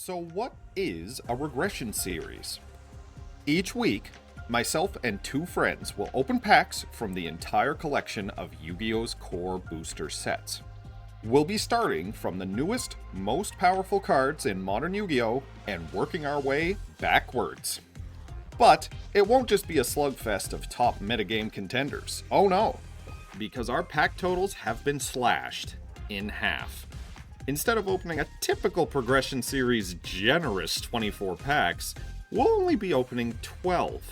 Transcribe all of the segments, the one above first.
So what is a regression series? Each week, myself and two friends will open packs from the entire collection of Yu-Gi-Oh's core booster sets. We'll be starting from the newest, most powerful cards in modern Yu-Gi-Oh! And working our way backwards. But it won't just be a slugfest of top metagame contenders. Oh no! Because our pack totals have been slashed in half. Instead of opening a typical progression series generous 24 packs, we'll only be opening 12.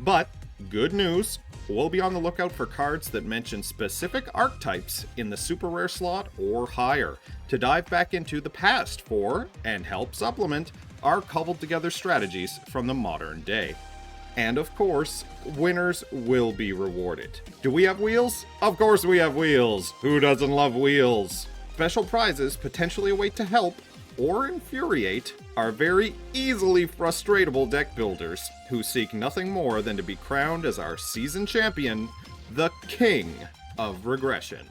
But, good news, we'll be on the lookout for cards that mention specific archetypes in the super rare slot or higher, to dive back into the past for, and help supplement, our cobbled together strategies from the modern day. And of course, winners will be rewarded. Do we have wheels? Of course we have wheels! Who doesn't love wheels? Special prizes potentially await to help, or infuriate, our very easily frustratable deck builders, who seek nothing more than to be crowned as our season champion, the King of Regression.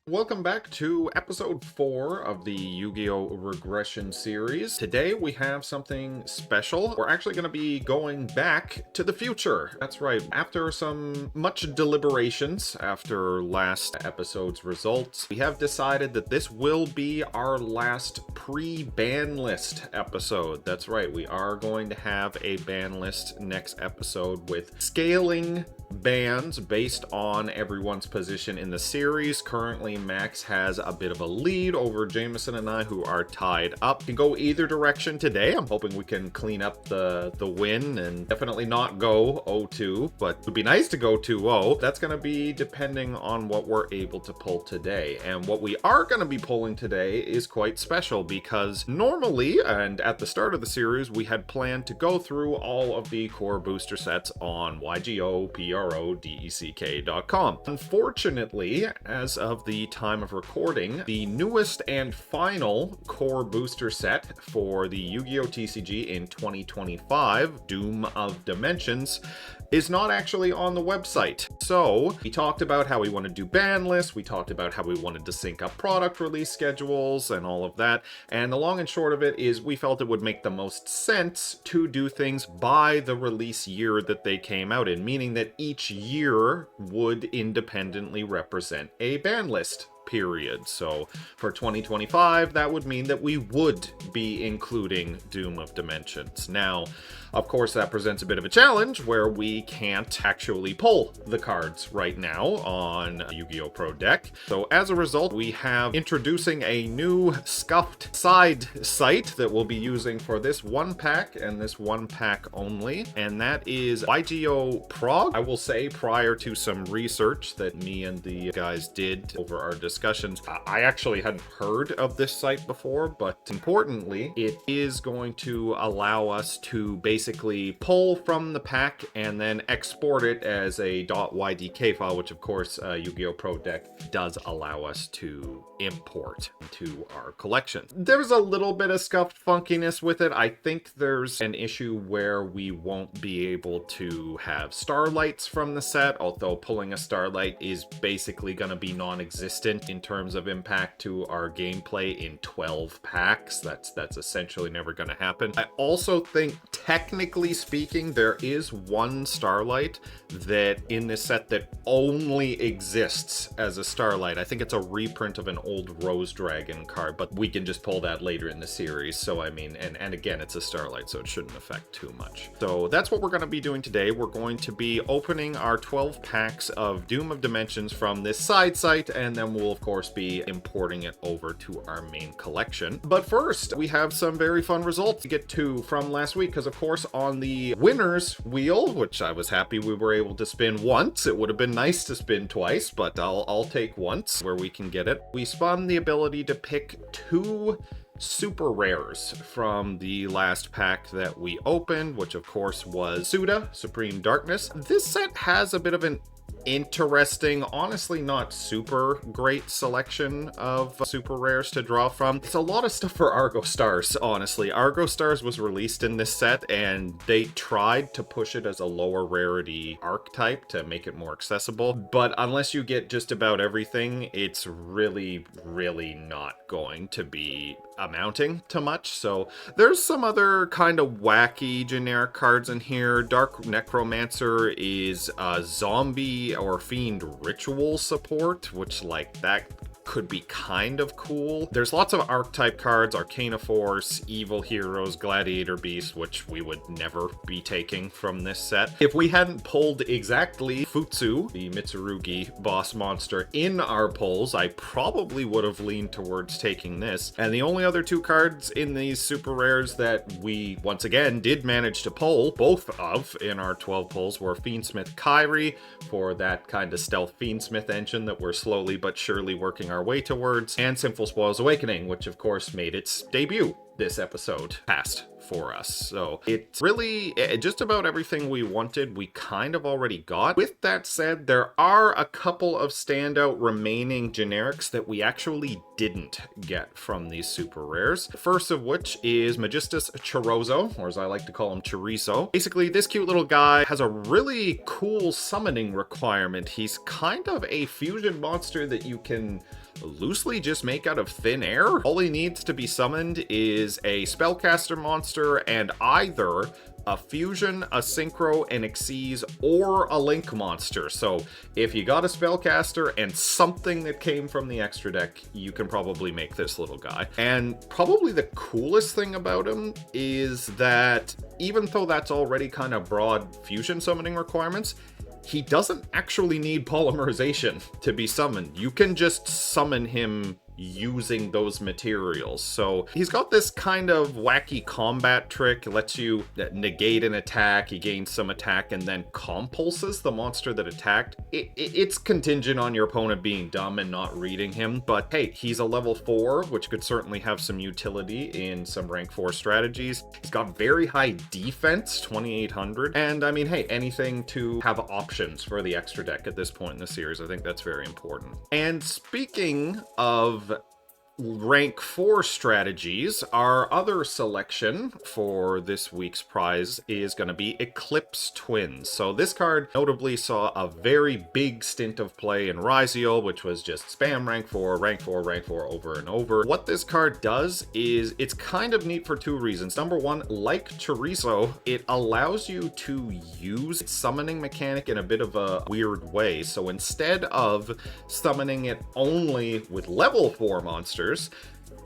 Welcome back to episode 4 of the Yu-Gi-Oh! Regression series. Today we have something special. We're actually going to be going back to the future. That's right. After some much deliberations after last episode's results, we have decided that this will be our last pre-ban list episode. That's right. We are going to have a ban list next episode with scaling bans based on everyone's position in the series. Currently, Max has a bit of a lead over Jameson and I, who are tied up. Can go either direction today. I'm hoping we can clean up the win and definitely not go 0-2, but it would be nice to go 2-0. That's going to be depending on what we're able to pull today. And what we are going to be pulling today is quite special because normally, and at the start of the series, we had planned to go through all of the core booster sets on YGOPRODECK.com. Unfortunately, as of the time of recording, the newest and final core booster set for the Yu-Gi-Oh! TCG in 2025, Doom of Dimensions, is not actually on the website. So, we talked about how we want to do ban lists, we talked about how we wanted to sync up product release schedules and all of that, and the long and short of it is we felt it would make the most sense to do things by the release year that they came out in, meaning that each year would independently represent a ban list period. So for 2025, that would mean that we would be including Doom of Dimensions. Now, of course, that presents a bit of a challenge where we can't actually pull the cards right now on Yu-Gi-Oh! Pro Deck. So as a result, we have introducing a new scuffed side site that we'll be using for this one pack and this one pack only, and that is YGO Prog. I will say, prior to some research that me and the guys did over our discussions, I actually hadn't heard of this site before, but importantly, it is going to allow us to basically pull from the pack and then export it as a .ydk file, which of course Yu-Gi-Oh! Pro Deck does allow us to import into our collection. There's a little bit of scuffed funkiness with it. I think there's an issue where we won't be able to have starlights from the set, although pulling a starlight is basically going to be non-existent in terms of impact to our gameplay in 12 packs. That's essentially never going to happen. I also think, technically speaking, there is one starlight that in this set that only exists as a starlight. I think it's a reprint of an old Rose Dragon card, but we can just pull that later in the series. So I mean, and again, it's a starlight, so it shouldn't affect too much. So that's what we're going to be doing today. We're going to be opening our 12 packs of Doom of Dimensions from this side site, and then we'll of course be importing it over to our main collection. But first, we have some very fun results to get to from last week, because of course on the winners wheel, which I was happy we were able to spin once, it would have been nice to spin twice, but I'll take once where we can get it. We spun the ability to pick 2 super rares from the last pack that we opened, which of course was Suda, Supreme Darkness. This set has a bit of an interesting, honestly not super great selection of super rares to draw from. It's a lot of stuff for Argo Stars, honestly. Argo Stars was released in this set, and they tried to push it as a lower rarity archetype to make it more accessible, but unless you get just about everything, it's really not going to be amounting to much. So there's some other kind of wacky generic cards in here. Dark Necromancer is a zombie or fiend ritual support, which like that could be kind of cool. There's lots of archetype cards, Arcana Force, Evil Heroes, Gladiator Beast, which we would never be taking from this set. If we hadn't pulled exactly Futsu, the Mitsurugi boss monster, in our pulls, I probably would have leaned towards taking this. And the only other two cards in these super rares that we, once again, did manage to pull, both of in our 12 pulls, were Fiendsmith Kyrie for that kind of stealth Fiendsmith engine that we're slowly but surely working our way towards, and Sinful Spoils Awakening, which of course made its debut this episode past for us. So it's really just about everything we wanted, we kind of already got. With that said, there are a couple of standout remaining generics that we actually didn't get from these super rares. First of which is Magistus Chorizo, or as I like to call him, Chorizo. Basically, this cute little guy has a really cool summoning requirement. He's kind of a fusion monster that you can loosely just make out of thin air. All he needs to be summoned is a spellcaster monster and either a fusion, a synchro, an Xyz, or a link monster. So if you got a spellcaster and something that came from the extra deck, you can probably make this little guy. And probably the coolest thing about him is that even though that's already kind of broad fusion summoning requirements, he doesn't actually need polymerization to be summoned. You can just summon him using those materials. So he's got this kind of wacky combat trick. It lets you negate an attack, he gains some attack, and then compulses the monster that attacked. It's contingent on your opponent being dumb and not reading him, but hey, he's a level 4, which could certainly have some utility in some rank 4 strategies. He's got very high defense, 2800, and I mean, hey, anything to have options for the extra deck at this point in the series. I think that's very important. And speaking of rank 4 strategies, our other selection for this week's prize is going to be Eclipse Twins. So this card notably saw a very big stint of play in Ryziel, which was just spam rank 4, rank 4, rank 4 over and over. What this card does is it's kind of neat for two reasons. Number one, like Chorizo, it allows you to use its summoning mechanic in a bit of a weird way. So instead of summoning it only with level 4 monsters,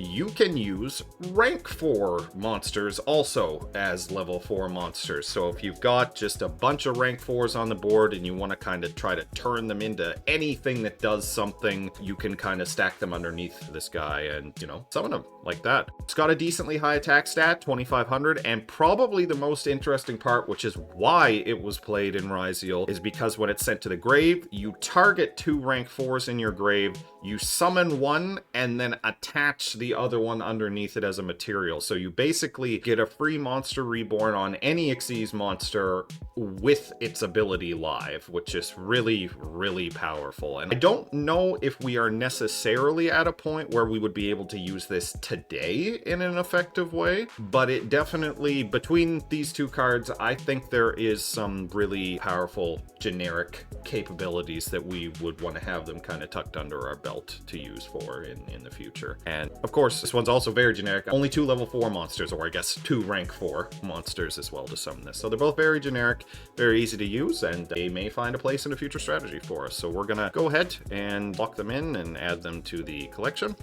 you can use rank 4 monsters also as level 4 monsters. So if you've got just a bunch of rank 4s on the board and you want to kind of try to turn them into anything that does something, you can kind of stack them underneath this guy and, you know, summon them like that. It's got a decently high attack stat, 2500, and probably the most interesting part, which is why it was played in Ryziel, is because when it's sent to the grave, you target 2 rank 4s in your grave, you summon one, and then attach the other one underneath it as a material. So you basically get a free monster reborn on any Xyz monster with its ability live, which is really powerful. And I don't know if we are necessarily at a point where we would be able to use this today in an effective way, but it definitely, between these two cards, I think there is some really powerful generic capabilities that we would want to have them kind of tucked under our belt to use for in the future. And of course, this one's also very generic. Only 2 level 4 monsters, or I guess 2 rank 4 monsters as well to summon this. So they're both very generic, very easy to use, and they may find a place in a future strategy for us. So we're gonna go ahead and lock them in and add them to the collection.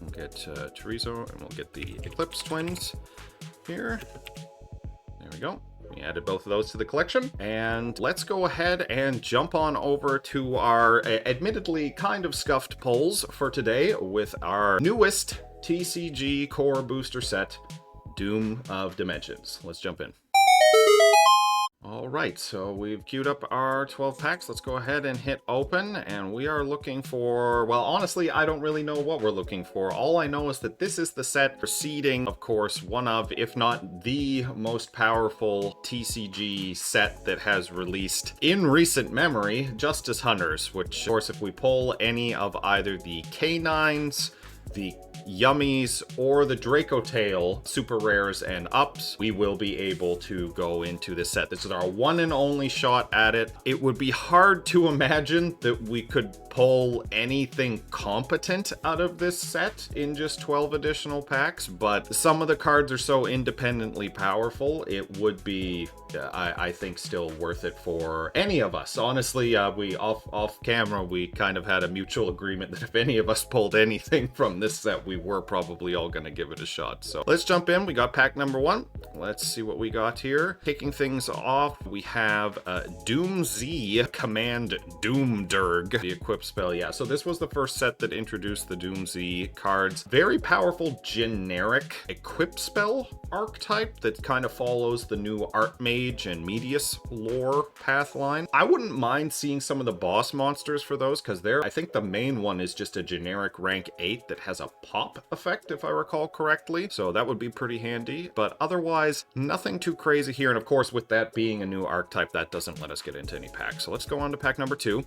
We'll get Chorizo, and we'll get the Eclipse Twins here. There we go. We added both of those to the collection, and let's go ahead and jump on over to our admittedly kind of scuffed pulls for today with our newest TCG core booster set, Doom of Dimensions. Let's jump in. All right, so we've queued up our 12 packs. Let's go ahead and hit open, and we are looking for, well, honestly, I don't really know what we're looking for. All I know is that this is the set preceding, of course, one of, if not the most powerful TCG set that has released in recent memory, Justice Hunters, which, of course, if we pull any of either the K9s, the Yummies, or the Draco Tail super rares and ups, we will be able to go into this set. This is our one and only shot at it. It would be hard to imagine that we could pull anything competent out of this set in just 12 additional packs, but some of the cards are so independently powerful, it would be, I think, still worth it for any of us. Honestly, we off camera, we kind of had a mutual agreement that if any of us pulled anything from this set, we were probably all gonna give it a shot. So let's jump in. We got pack number 1. Let's see what we got here. Kicking things off, we have Doom Z Command Doomderg, the equip spell. Yeah, so this was the first set that introduced the Doom Z cards. Very powerful generic equip spell archetype that kind of follows the new Archmage and Medius lore path line. I wouldn't mind seeing some of the boss monsters for those, because I think the main one is just a generic rank 8 that has a pop effect, if I recall correctly. So that would be pretty handy, but otherwise, nothing too crazy here. And of course, with that being a new archetype, that doesn't let us get into any packs. So let's go on to pack number 2.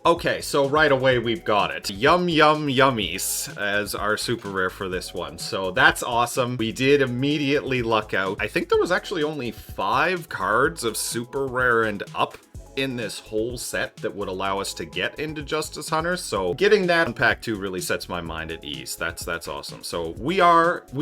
Okay, so right away we've got it. Yum Yum Yummies as our super rare for this one. So that's awesome. We did immediately luck out. I think there was actually only 5 cards of super rare and up in this whole set that would allow us to get into Justice Hunters. So getting that in pack 2 really sets my mind at ease. That's awesome. So we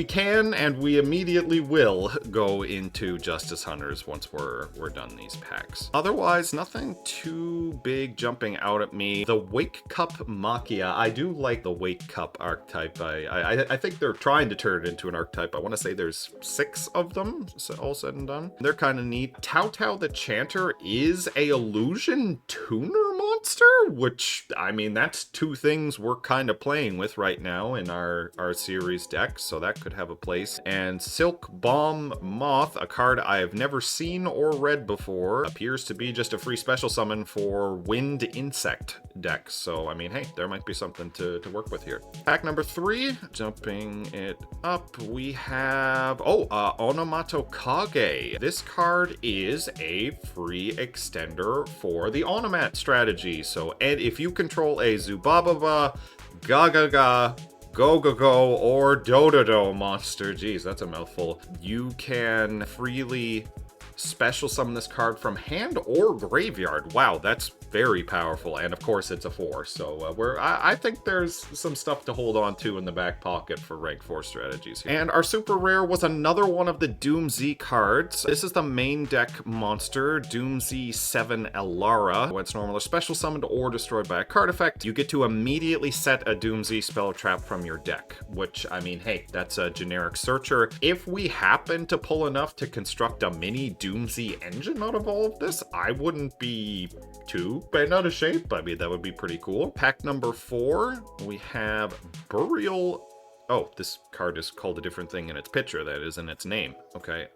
can and we immediately will go into Justice Hunters once we're done these packs. Otherwise, nothing too big jumping out at me. The Wake Cup Machia, I do like the Wake Cup archetype. I think they're trying to turn it into an archetype. I want to say there's 6 of them, so all said and done. They're kind of neat. Tao Tao the Chanter is a illusion tuner monster, which, I mean, that's 2 things we're kind of playing with right now in our series deck, so that could have a place. And Silk Bomb Moth, a card I have never seen or read before, appears to be just a free special summon for wind insect decks. So, I mean, hey, there might be something to work with here. Pack number 3, jumping it up, we have, Onomato Kage. This card is a free extender for the Onomat strategy. So, and if you control a Zubababa, Gagaga, Go-Go-Go, or Dododo monster, geez, that's a mouthful, you can freely special summon this card from hand or graveyard. Wow, that's very powerful, and of course it's a 4, so I think there's some stuff to hold on to in the back pocket for rank 4 strategies here. And our super rare was another one of the Doom Z cards. This is the main deck monster, Doom Z 7 Elara. When it's normal or special summoned or destroyed by a card effect, you get to immediately set a Doom Z spell trap from your deck, which, I mean, hey, that's a generic searcher. If we happen to pull enough to construct a mini Doom Z engine out of all of this, I wouldn't be too bent out of shape. I mean, that would be pretty cool. Pack number 4, we have Burial. Oh, this card is called a different thing in its picture. That is in its name. Okay.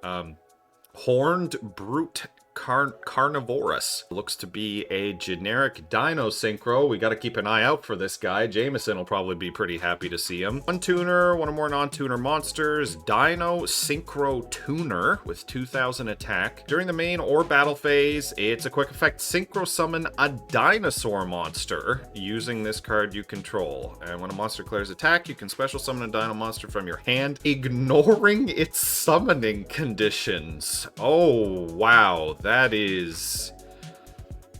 Horned Brute Carnivorous. Looks to be a generic Dino Synchro. We got to keep an eye out for this guy. Jameson will probably be pretty happy to see him. 1 tuner, 1 or more non-tuner monsters. Dino Synchro Tuner with 2000 attack. During the main or battle phase, it's a quick effect. Synchro summon a dinosaur monster using this card you control. And when a monster declares attack, you can special summon a dino monster from your hand, ignoring its summoning conditions. Oh, wow. That is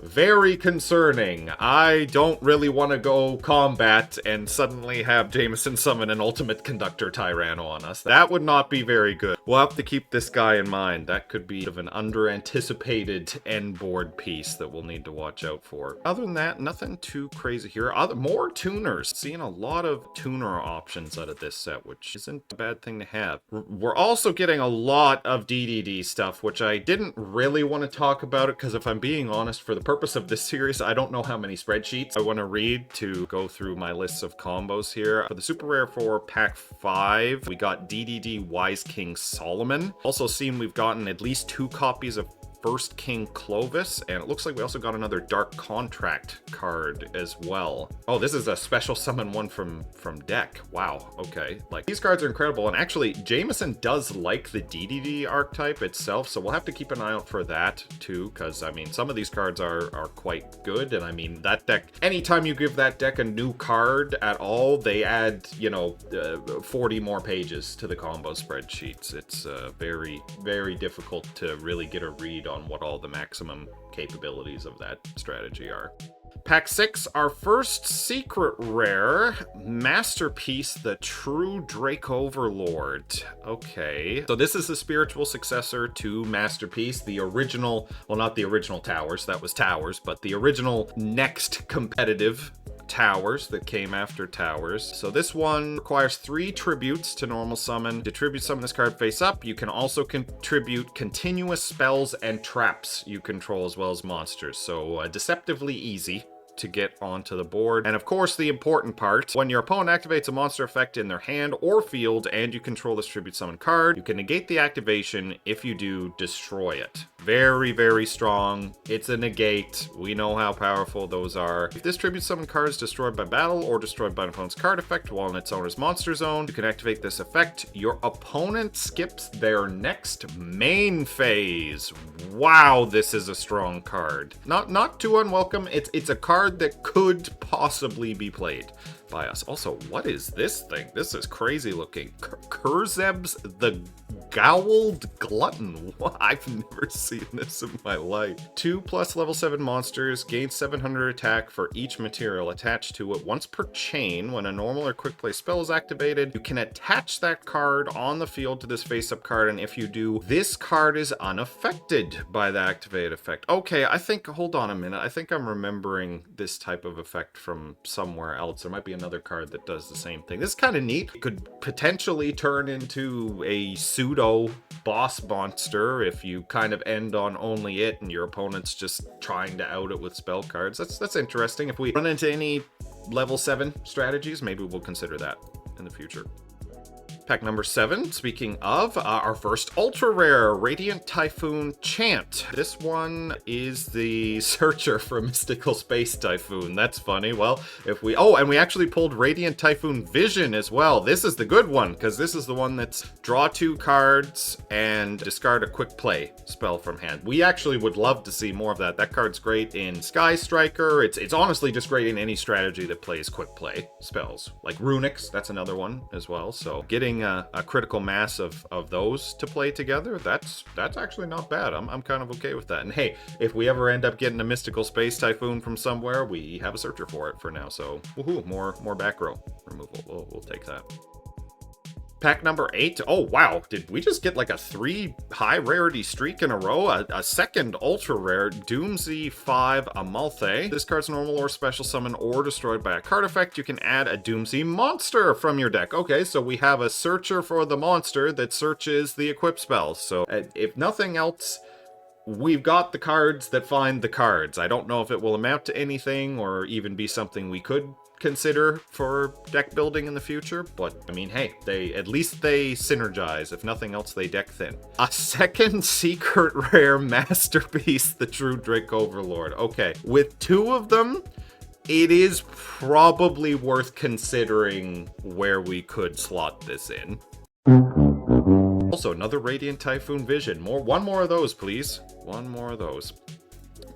very concerning. I don't really want to go combat and suddenly have Jameson summon an Ultimate Conductor Tyranno on us. That would not be very good. We'll have to keep this guy in mind. That could be sort of an under-anticipated end board piece that we'll need to watch out for. Other than that, nothing too crazy here. More tuners. Seeing a lot of tuner options out of this set, which isn't a bad thing to have. We're also getting a lot of DDD stuff, which I didn't really want to talk about it, because if I'm being honest, for the purpose of this series, I don't know how many spreadsheets I want to read to go through my lists of combos here. For the super rare for pack 5, we got DDD Wise King Solomon. Also seen we've gotten at least 2 copies of First King Clovis, and it looks like we also got another Dark Contract card as well. Oh, this is a special summon one from deck. Wow, okay. Like, these cards are incredible, and actually, Jameson does like the DDD archetype itself, so we'll have to keep an eye out for that too, because, I mean, some of these cards are quite good, and I mean, that deck, anytime you give that deck a new card at all, they add, you know, 40 more pages to the combo spreadsheets. It's very, very difficult to really get a read on what all the maximum capabilities of that strategy are. Pack 6, our first secret rare, Masterpiece, the True Drake Overlord. Okay, so this is the spiritual successor to Masterpiece, the original, well, not the original Towers, that was Towers, but the original next competitive Towers that came after Towers. So this one requires 3 tributes to normal summon. To tribute summon this card face up, you can also contribute continuous spells and traps you control as well as monsters. So deceptively easy to get onto the board. And of course, the important part, when your opponent activates a monster effect in their hand or field and you control this tribute summon card, you can negate the activation. If you do, destroy it. Very, very strong. It's a negate. We know how powerful those are. If this tribute summon card is destroyed by battle or destroyed by an opponent's card effect while in its owner's monster zone, you can activate this effect. Your opponent skips their next main phase. Wow, this is a strong card. Not too unwelcome. It's a card that could possibly be played by us. Also, what is this thing? This is crazy looking. Kurzeb's the Gowled Glutton. I've never seen this in my life. 2+ level 7 monsters gain 700 attack for each material attached to it once per chain. When a normal or quick play spell is activated, you can attach that card on the field to this face-up card, and if you do, this card is unaffected by the activated effect. Okay, I think, hold on a minute, I think I'm remembering this type of effect from somewhere else. There might be another card that does the same thing. This is kind of neat. It could potentially turn into a pseudo boss monster if you kind of end on only it and your opponent's just trying to out it with spell cards. That's interesting. If we run into any level 7 strategies, maybe we'll consider that in the future. Pack number 7, speaking of, our first ultra rare, Radiant Typhoon Chant. This one is the searcher for Mystical Space Typhoon. That's funny. Well, if we, oh, and we actually pulled Radiant Typhoon Vision as well. This is the good one, because this is the one that's draw 2 cards and discard a quick play spell from hand. We actually would love to see more of that. That card's great in Sky Striker. It's honestly just great in any strategy that plays quick play spells. Like Runics, that's another one as well. So getting a critical mass of those to play together, that's actually not bad. I'm kind of okay with that. And hey, if we ever end up getting a Mystical Space Typhoon from somewhere, we have a searcher for it for now. So woohoo, more back row removal. We'll take that. Pack number 8. Oh, wow. Did we just get like a 3 high rarity streak in a row? A second ultra rare, Doomsday 5 Amalthe. This card's normal or special summon or destroyed by a card effect. You can add a Doomsday monster from your deck. Okay, so we have a searcher for the monster that searches the equip spells. So if nothing else, we've got the cards that find the cards. I don't know if it will amount to anything or even be something we could consider for deck building in the future, but I mean, hey, at least they synergize. If nothing else, they deck thin. A second secret rare, Masterpiece, the True Drake Overlord. Okay, with 2 of them, it is probably worth considering where we could slot this in. Also, another Radiant Typhoon Vision. One more of those, please. One more of those.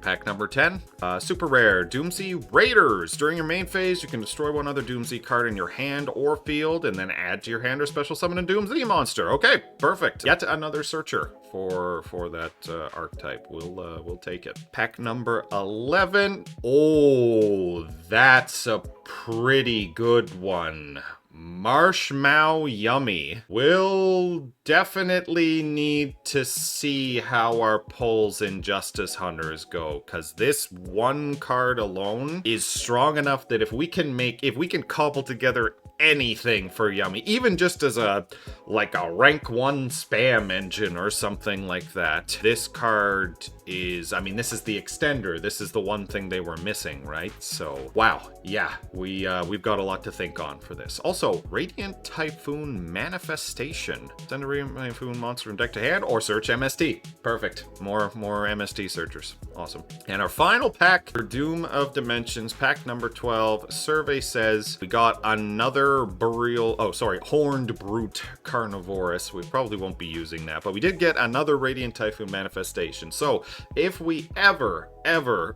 Pack number 10, super rare, Doomsday Raiders. During your main phase, you can destroy one other Doomsday card in your hand or field, and then add to your hand or special summon a Doomsday monster. Okay, perfect. Yet another searcher for that archetype. We'll take it. Pack number 11. Oh, that's a pretty good one. Marshmallow Yummy. We'll definitely need to see how our polls in Justice Hunters go, because this one card alone is strong enough that if we can cobble together anything for Yummy, even just as a rank 1 spam engine or something like that. This card is, I mean, this is the extender. This is the one thing they were missing, right? So, wow. Yeah, we've got a lot to think on for this. Also, Radiant Typhoon Manifestation. Send a Radiant Typhoon monster from deck to hand or search MST. Perfect. More MST searchers. Awesome. And our final pack for Doom of Dimensions, pack number 12. Survey says we got another Horned Brute Carnivorous. We probably won't be using that, but we did get another Radiant Typhoon Manifestation. So if we ever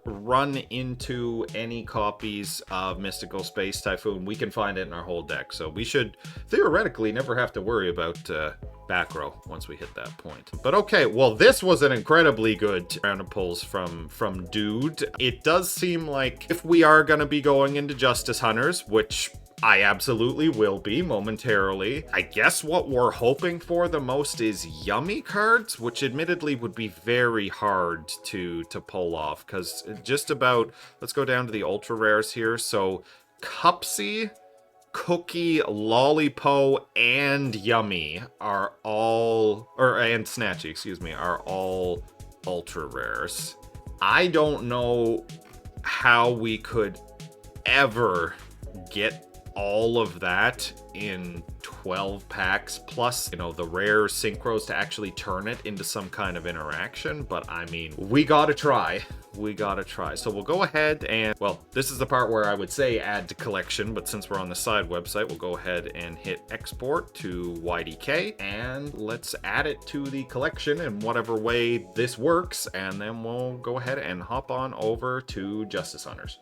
run into any copies of Mystical Space Typhoon, we can find it in our whole deck. So we should theoretically never have to worry about back row once we hit that point. But okay, well, this was an incredibly good round of pulls from Dude. It does seem like if we are going to be going into Justice Hunters, which I absolutely will be momentarily, I guess what we're hoping for the most is Yummy cards, which admittedly would be very hard to pull off, because just about, let's go down to the ultra rares here. So Cupsy, Cookie, Lollipo, and Yummy are all, and Snatchy, excuse me, are all ultra rares. I don't know how we could ever get all of that in 12 packs, plus, you know, the rare synchros to actually turn it into some kind of interaction. But I mean, we gotta try. So we'll go ahead and, well, this is the part where I would say add to collection, but since we're on the side website, we'll go ahead and hit export to YDK, and let's add it to the collection in whatever way this works, and then we'll go ahead and hop on over to Justice Hunters.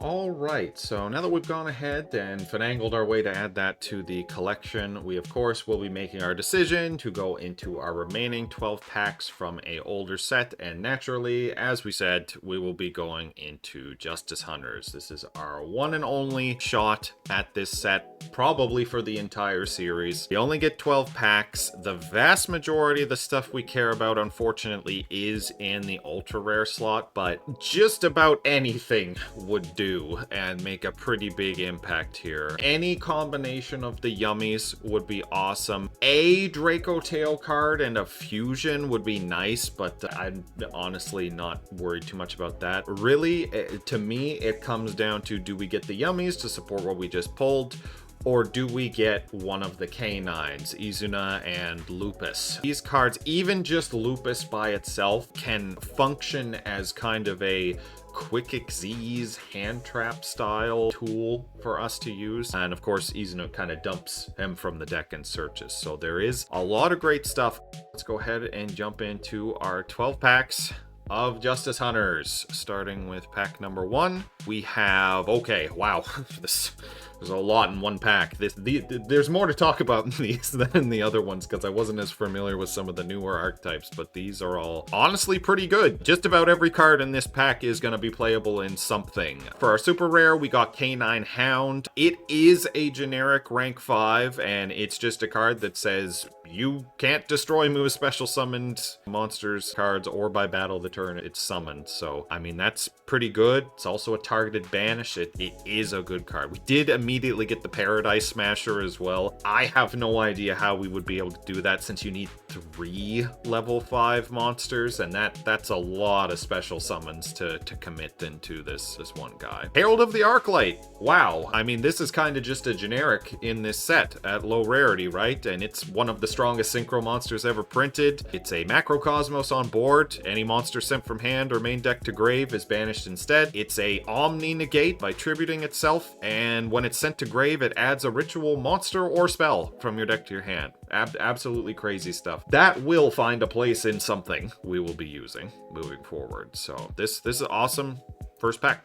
Alright, so now that we've gone ahead and finagled our way to add that to the collection, we of course will be making our decision to go into our remaining 12 packs from a older set, and naturally, as we said, we will be going into Justice Hunters. This is our one and only shot at this set, probably for the entire series. We only get 12 packs. The vast majority of the stuff we care about, unfortunately, is in the ultra rare slot, but just about anything would do and make a pretty big impact here. Any combination of the Yummies would be awesome. A Draco Tail card and a fusion would be nice, but I'm honestly not worried too much about that. Really, to me, it comes down to, do we get the Yummies to support what we just pulled, or do we get one of the Canines, Izuna and Lupus? These cards, even just Lupus by itself, can function as kind of a quick Xyz hand trap style tool for us to use. And of course, Izuna kind of dumps him from the deck and searches. So there is a lot of great stuff. Let's go ahead and jump into our 12 packs of Justice Hunters. Starting with pack number 1, we have, okay, wow, there's a lot in one pack. There's more to talk about in these than in the other ones, because I wasn't as familiar with some of the newer archetypes, but these are all honestly pretty good. Just about every card in this pack is going to be playable in something. For our super rare, we got Canine Hound. It is a generic rank 5, and it's just a card that says you can't destroy me with special summoned monsters cards or by battle the turn it's summoned. So, I mean, that's pretty good. It's also a targeted banish. It is a good card. We did immediately get the Paradise Smasher as well. I have no idea how we would be able to do that, since you need 3 level 5 monsters, and that's a lot of special summons to commit into this one guy. Herald of the Arclight. Wow. I mean, this is kind of just a generic in this set at low rarity, right? And it's one of the strongest synchro monsters ever printed. It's a Macrocosmos on board. Any monster sent from hand or main deck to grave is banished instead. It's a Omni Negate by tributing itself, and when it's sent to grave, it adds a ritual monster or spell from your deck to your hand. Absolutely crazy stuff. That will find a place in something we will be using moving forward. So this is awesome. First pack.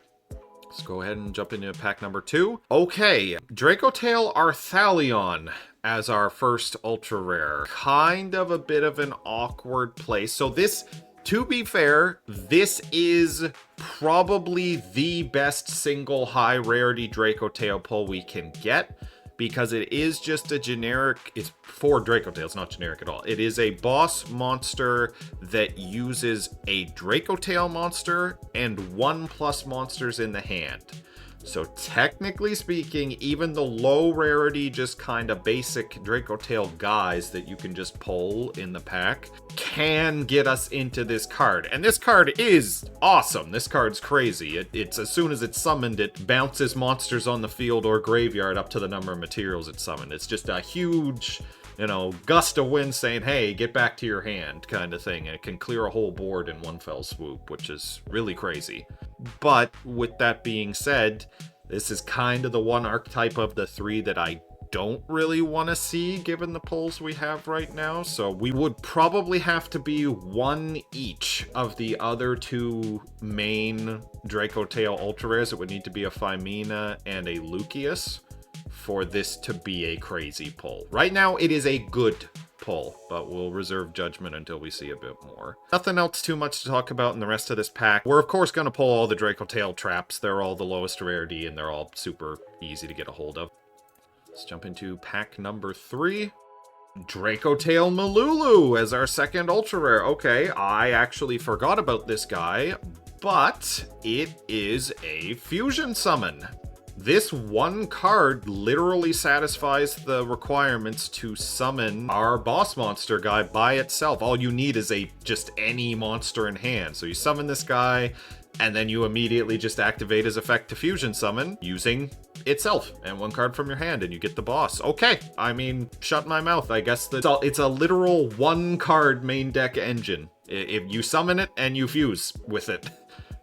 Let's go ahead and jump into pack number 2. Okay, Dracotail Arthalion as our first ultra rare. Kind of a bit of an awkward place. So this, to be fair, this is probably the best single high rarity Dracotail pull we can get, because it is just a generic, it's for Dracotail, it's not generic at all. It is a boss monster that uses a Dracotail monster and 1+ monsters in the hand. So technically speaking, even the low rarity, just kind of basic Draco Tail guys that you can just pull in the pack can get us into this card. And this card is awesome. This card's crazy. It's as soon as it's summoned, it bounces monsters on the field or graveyard up to the number of materials it's summoned. It's just a huge, you know, gust of wind saying, hey, get back to your hand kind of thing. And it can clear a whole board in one fell swoop, which is really crazy. But with that being said, this is kind of the one archetype of the three that I don't really want to see given the pulls we have right now. So we would probably have to be one each of the other two main Draco Tail Ultra Rares. It would need to be a Phimina and a Lucius for this to be a crazy pull. Right now, it is a good pull, but we'll reserve judgment until we see a bit more. Nothing else too much to talk about in the rest of this pack. We're, of course, going to pull all the Draco Tail traps. They're all the lowest rarity, and they're all super easy to get a hold of. Let's jump into pack number 3. Draco Tail Malulu as our second Ultra Rare. Okay, I actually forgot about this guy, but it is a fusion summon. This one card literally satisfies the requirements to summon our boss monster guy by itself. All you need is just any monster in hand. So you summon this guy, and then you immediately just activate his effect to fusion summon using itself and one card from your hand, and you get the boss. Okay, I mean, shut my mouth. I guess it's a literal one card main deck engine. If you summon it and you fuse with it.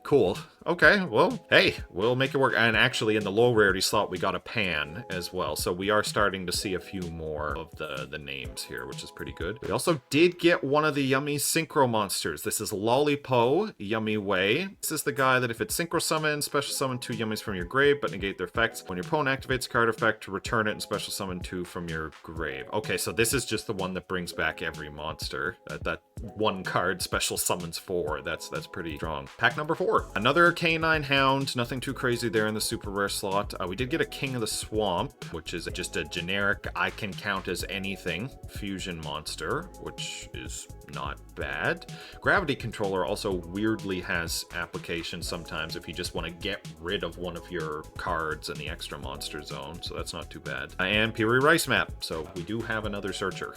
Cool. Okay, well, hey, we'll make it work. And actually, in the low rarity slot, we got a Pan as well. So we are starting to see a few more of the names here, which is pretty good. We also did get one of the Yummy Synchro monsters. This is Lollipo, Yummy Way. This is the guy that if it's Synchro Summon, special summon 2 Yummies from your grave, but negate their effects. When your opponent activates a card effect, return it and special summon 2 from your grave. Okay, so this is just the one that brings back every monster. That one card special summons 4. That's pretty strong. Pack number 4. Another Canine Hound, nothing too crazy there in the super rare slot. We did get a King of the Swamp, which is just a generic I can count as anything fusion monster, which is not bad. Gravity Controller also weirdly has application sometimes if you just want to get rid of one of your cards in the extra monster zone, so that's not too bad. And Piri Rice Map, so we do have another searcher.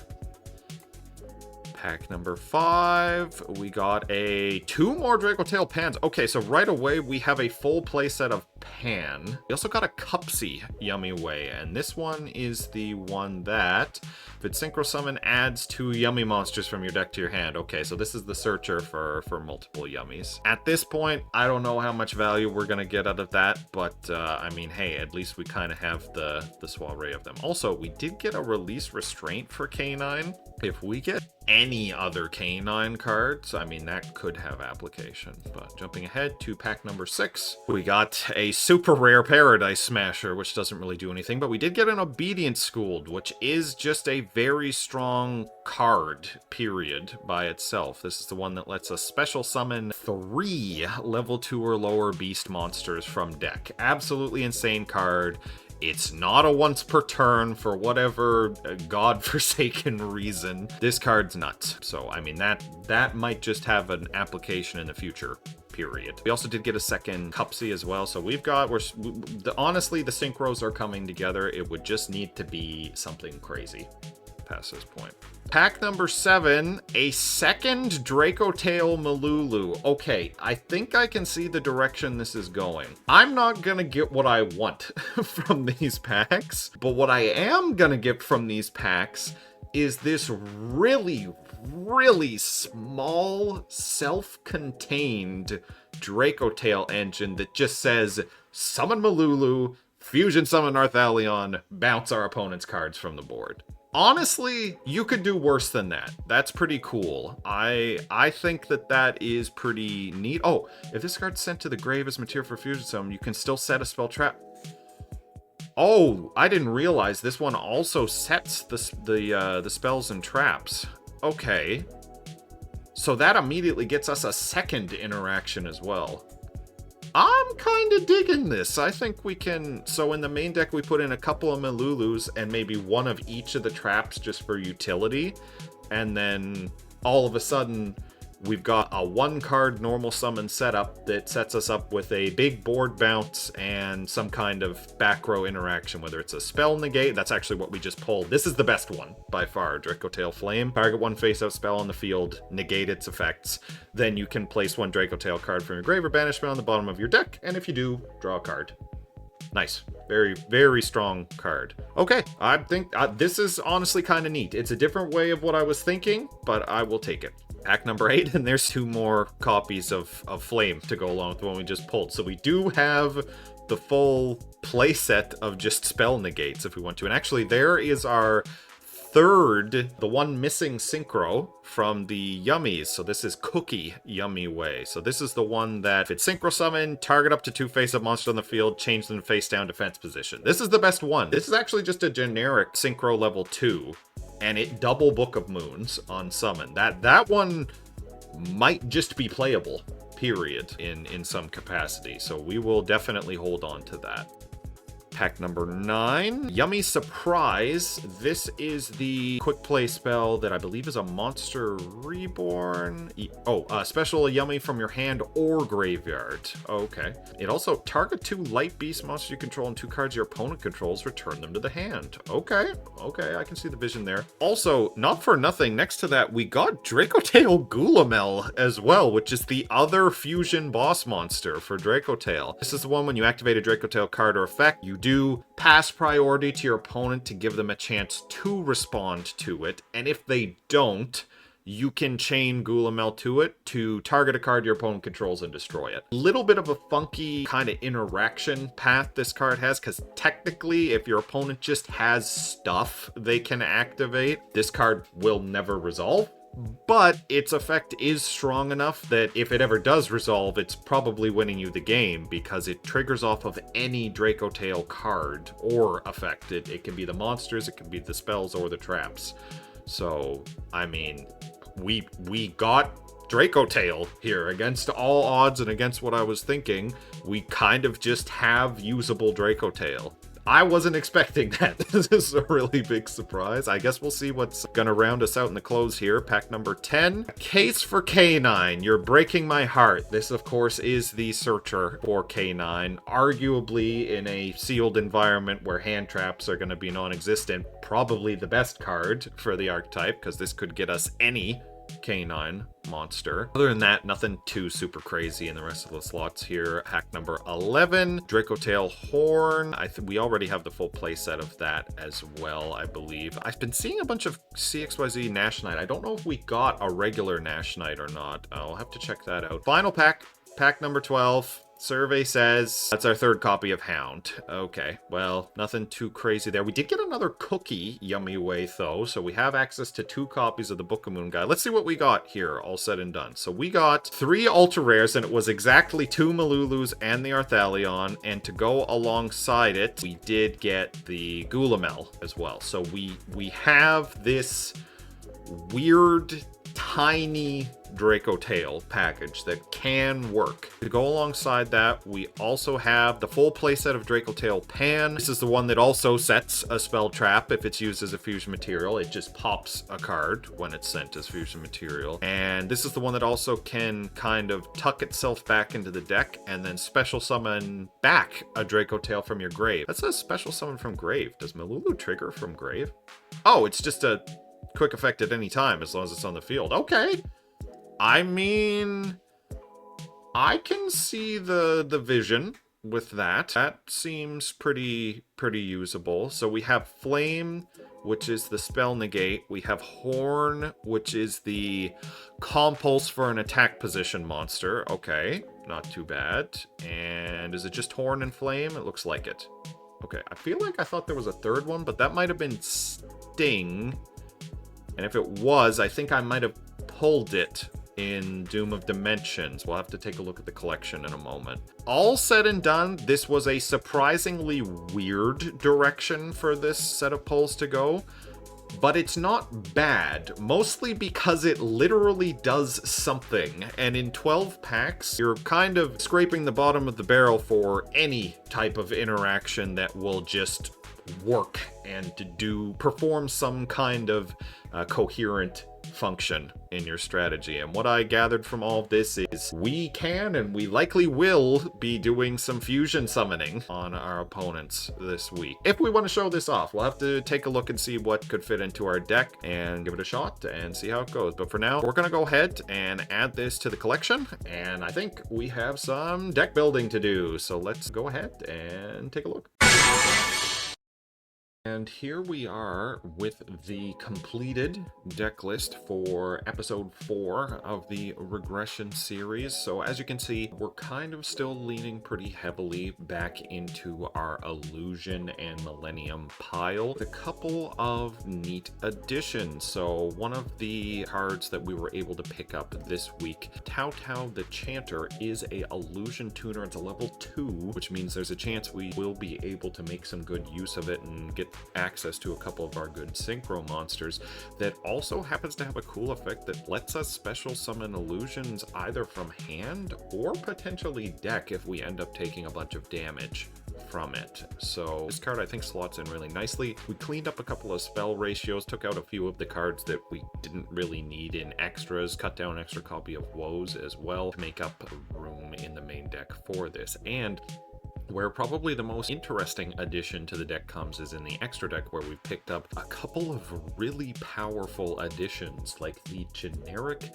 Pack number 5, we got 2 more Draco Tail Pans. Okay, so right away we have a full playset of Pan. We also got a Cupsy Yummy Way, and this one is the one that, if it's Synchro Summon, adds 2 Yummy monsters from your deck to your hand. Okay, so this is the searcher for multiple Yummies. At this point, I don't know how much value we're gonna get out of that, but I mean, hey, at least we kind of have the soiree of them. Also, we did get a Release Restraint for Canine. If we get any other Canine cards, I mean, that could have application. But jumping ahead to pack number 6, we got a super rare Paradise Smasher, which doesn't really do anything, but we did get an Obedience Schooled, which is just a very strong card, period, by itself. This is the one that lets us special summon 3 level 2 or lower beast monsters from deck. Absolutely insane card. It's not a once per turn for whatever godforsaken reason. This card's nuts. So, I mean, that might just have an application in the future, period. We also did get a second Cupsy as well. So honestly, the synchros are coming together. It would just need to be something crazy past this point. Pack number 7, a second Draco Tail Malulu. Okay, I think I can see the direction this is going. I'm not gonna get what I want from these packs, but what I am gonna get from these packs is this really, really small, self-contained Draco Tail engine that just says, summon Malulu, fusion summon Arthalion, bounce our opponent's cards from the board. Honestly, you could do worse than that. That's pretty cool. I think that is pretty neat. Oh, if this card's sent to the grave as material for fusion summon, you can still set a spell trap. Oh, I didn't realize this one also sets the spells and traps. Okay. So that immediately gets us a second interaction as well. I'm kind of digging this. I think we can... So in the main deck, we put in a couple of Malulus and maybe one of each of the traps just for utility. And then all of a sudden, we've got a 1-card normal summon setup that sets us up with a big board bounce and some kind of back row interaction, whether it's a spell negate. That's actually what we just pulled. This is the best one by far, Dracotail Flame. Target 1 face-up spell on the field, negate its effects. Then you can place 1 Dracotail card from your grave or banishment on the bottom of your deck, and if you do, draw a card. Nice. Very, very strong card. Okay, I think this is honestly kind of neat. It's a different way of what I was thinking, but I will take it. Pack number 8, and there's 2 more copies of Flame to go along with the one we just pulled. So we do have the full playset of just spell negates if we want to. And actually, there is our third, the one missing synchro from the Yummies. So this is Cookie Yummy Way. So this is the one that if it's synchro summon, target up to 2 face-up monsters on the field, change them to face-down defense position. This is the best one. This is actually just a generic synchro level 2, and it double Book of Moons on summon. That one might just be playable, period, in some capacity. So we will definitely hold on to that. Pack number 9, Yummy Surprise. This is the quick play spell that I believe is a Monster Reborn. Special Yummy from your hand or graveyard. Okay. It also target 2 light beast monsters you control and 2 cards your opponent controls, return them to the hand. Okay, I can see the vision there. Also, not for nothing, next to that, we got Dracotail Gulamel as well, which is the other fusion boss monster for Dracotail. This is the one when you activate a Dracotail card or effect, you do pass priority to your opponent to give them a chance to respond to it, and if they don't, you can chain Gulamel to it to target a card your opponent controls and destroy it. A little bit of a funky kind of interaction path this card has, because technically if your opponent just has stuff they can activate, this card will never resolve. But its effect is strong enough that if it ever does resolve, it's probably winning you the game, because it triggers off of any Dracotail card or effect. It can be the monsters, it can be the spells, or the traps. So, I mean, we got Dracotail here against all odds and against what I was thinking. We kind of just have usable Dracotail. I wasn't expecting that. This is a really big surprise. I guess we'll see what's gonna round us out in the close here. Pack number 10. Case for K9. You're breaking my heart. This, of course, is the searcher for K9. Arguably, in a sealed environment where hand traps are gonna be non-existent, probably the best card for the archetype, because this could get us any K9 monster. Other than that, nothing too super crazy in the rest of the slots here. Hack number 11, Dracotail Horn. We already have the full playset of that as well, I believe. I've been seeing a bunch of CXYZ Nash Knight. I don't know if we got a regular Nash Knight or not. I'll have to check that out. Final pack, pack number 12. Survey says that's our 3rd copy of Hound. Okay, well, nothing too crazy there. We did get another Cookie Yummy Way, though, so we have access to 2 copies of the Book of Moon guy. Let's see what we got here, all said and done. So we got 3 Ultra Rares, and it was exactly 2 Malulus and the Arthalion, and to go alongside it, we did get the Gulamel as well. So we have this weird, tiny Dracotail package that can work. To go alongside that, we also have the full playset of Dracotail Pan. This is the one that also sets a spell trap if it's used as a fusion material. It just pops a card when it's sent as fusion material. And this is the one that also can kind of tuck itself back into the deck and then special summon back a Dracotail from your grave. That's a special summon from grave. Does Malulu trigger from grave? Oh, it's just a quick effect at any time as long as it's on the field. Okay. I mean, I can see the vision with that. That seems pretty usable. So we have Flame, which is the spell negate. We have Horn, which is the compulse for an attack position monster. Okay, not too bad. And is it just Horn and Flame? It looks like it. Okay, I feel like I thought there was a 3rd one, but that might have been Sting. And if it was, I think I might have pulled it in Doom of Dimensions. We'll have to take a look at the collection in a moment. All said and done, this was a surprisingly weird direction for this set of polls to go, but it's not bad, mostly because it literally does something, and in 12 packs, you're kind of scraping the bottom of the barrel for any type of interaction that will just work and to perform some kind of coherent function in your strategy. And what I gathered from all of this is we can and we likely will be doing some fusion summoning on our opponents this week. If we want to show this off, we'll have to take a look and see what could fit into our deck and give it a shot and see how it goes. But for now, we're going to go ahead and add this to the collection, and I think we have some deck building to do. So let's go ahead and take a look. And here we are with the completed deck list for episode 4 of the Regression series. So as you can see, we're kind of still leaning pretty heavily back into our Illusion and Millennium pile with a couple of neat additions. So one of the cards that we were able to pick up this week, Tao Tao the Chanter, is a Illusion tuner. It's a level 2, which means there's a chance we will be able to make some good use of it and get access to a couple of our good synchro monsters. That also happens to have a cool effect that lets us special summon illusions either from hand or potentially deck if we end up taking a bunch of damage from it. So this card I think slots in really nicely. We cleaned up a couple of spell ratios, took out a few of the cards that we didn't really need in extras, cut down an extra copy of Woes as well to make up room in the main deck for this. And where probably the most interesting addition to the deck comes is in the extra deck, where we picked up a couple of really powerful additions, like the generic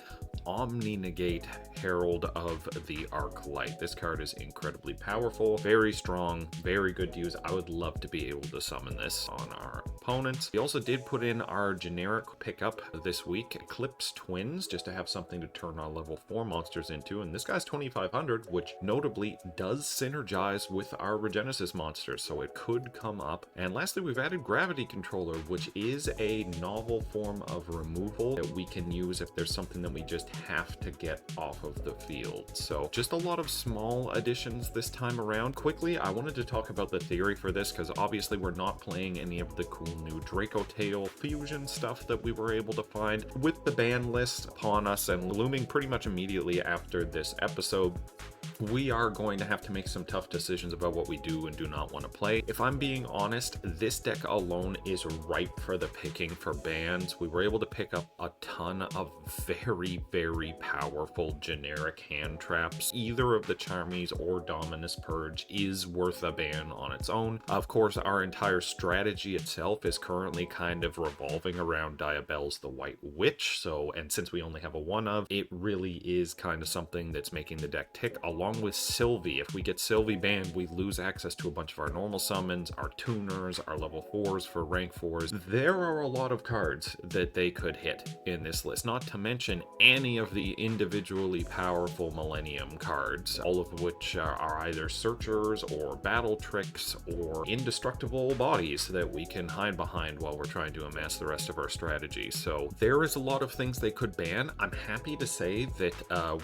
Omni-Negate Herald of the Arclight. This card is incredibly powerful, very strong, very good to use. I would love to be able to summon this on our opponents. We also did put in our generic pickup this week, Eclipse Twins, just to have something to turn our level 4 monsters into. And this guy's 2500, which notably does synergize with our Regenesis monsters, so it could come up. And lastly, we've added Gravity Controller, which is a novel form of removal that we can use if there's something that we just have to get off of the field. So just a lot of small additions this time around. Quickly, I wanted to talk about the theory for this, because obviously we're not playing any of the cool new Draco Tail fusion stuff that we were able to find. With the ban list upon us and looming pretty much immediately after this episode, we are going to have to make some tough decisions about what we do and do not want to play. If I'm being honest, this deck alone is ripe for the picking for bans. We were able to pick up a ton of very, very powerful generic hand traps. Either of the Charmies or Dominus Purge is worth a ban on its own. Of course, our entire strategy itself is currently kind of revolving around Diabelle's the White Witch. And since we only have a 1 of, it really is kind of something that's making the deck tick, along with Sylvie. If we get Sylvie banned, we lose access to a bunch of our normal summons, our tuners, our level 4s for rank 4s. There are a lot of cards that they could hit in this list, not to mention any of the individually powerful Millennium cards, all of which are either searchers or battle tricks or indestructible bodies that we can hide behind while we're trying to amass the rest of our strategy. So there is a lot of things they could ban. I'm happy to say that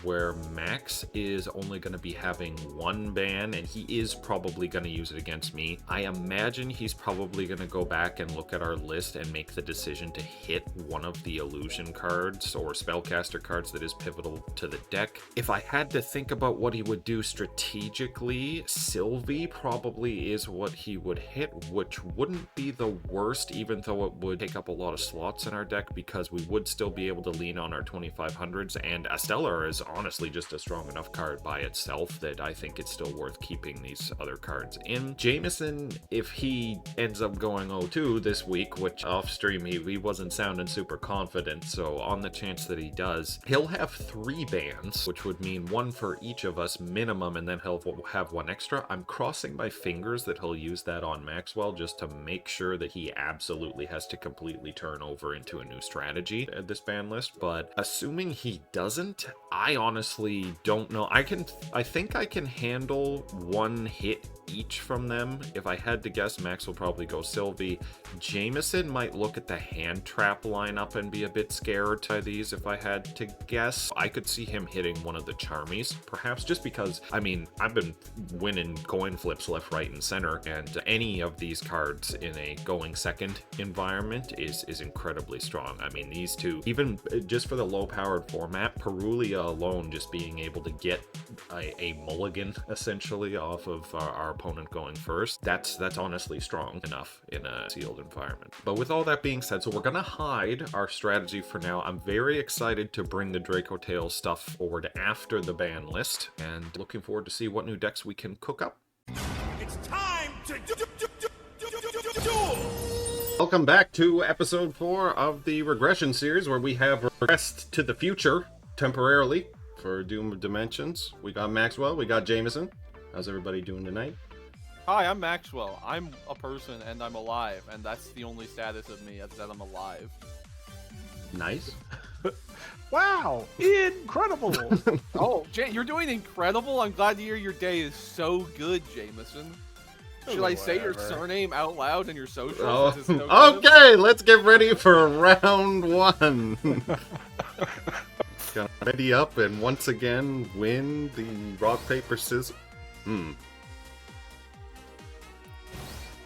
where Max is only going to be having 1 ban, and he is probably going to use it against me, I imagine he's probably going to go back and look at our list and make the decision to hit one of the illusion cards or spellcaster cards that is pivotal to the deck. If I had to think about what he would do strategically, Sylvie probably is what he would hit, which wouldn't be the worst, even though it would take up a lot of slots in our deck, because we would still be able to lean on our 2500s, and Stellar is honestly just a strong enough card by itself that I think it's still worth keeping these other cards in. Jameson, if he ends up going 0-2 this week, which off stream he wasn't sounding super confident, so on the chance that he does, he'll have 3 bans, which would mean 1 for each of us minimum, and then he'll have 1 extra. I'm crossing my fingers that he'll use that on Maxwell just to make sure that he absolutely has to completely turn over into a new strategy at this ban list, but assuming he doesn't, I honestly don't know. I think I can handle 1 hit each from them. If I had to guess, Max will probably go Sylvie. Jameson might look at the hand trap lineup and be a bit scared by these if I had to guess. I could see him hitting one of the Charmies, perhaps, just because, I mean, I've been winning coin flips left, right, and center, and any of these cards in a going second environment is incredibly strong. I mean, these two, even just for the low-powered format, Perulia alone, just being able to get a mulligan essentially off of our opponent going first. That's honestly strong enough in a sealed environment. But with all that being said, so we're gonna hide our strategy for now. I'm very excited to bring the Draco Tail stuff forward after the ban list, and looking forward to see what new decks we can cook up. It's time to do. Welcome back to episode 4 of the Regression series, where we have regressed to the future temporarily for Doom of Dimensions. We got Maxwell, we got Jameson. How's everybody doing tonight? Hi, I'm Maxwell. I'm a person and I'm alive, and that's the only status of me, is that I'm alive. Nice. Wow, incredible! Oh, you're doing incredible. I'm glad to hear your day is so good, Jameson. Should I say your surname out loud in your social? Oh. Is it so good? Okay, let's get ready for round 1. Gonna ready up and once again win the rock, paper, scissors.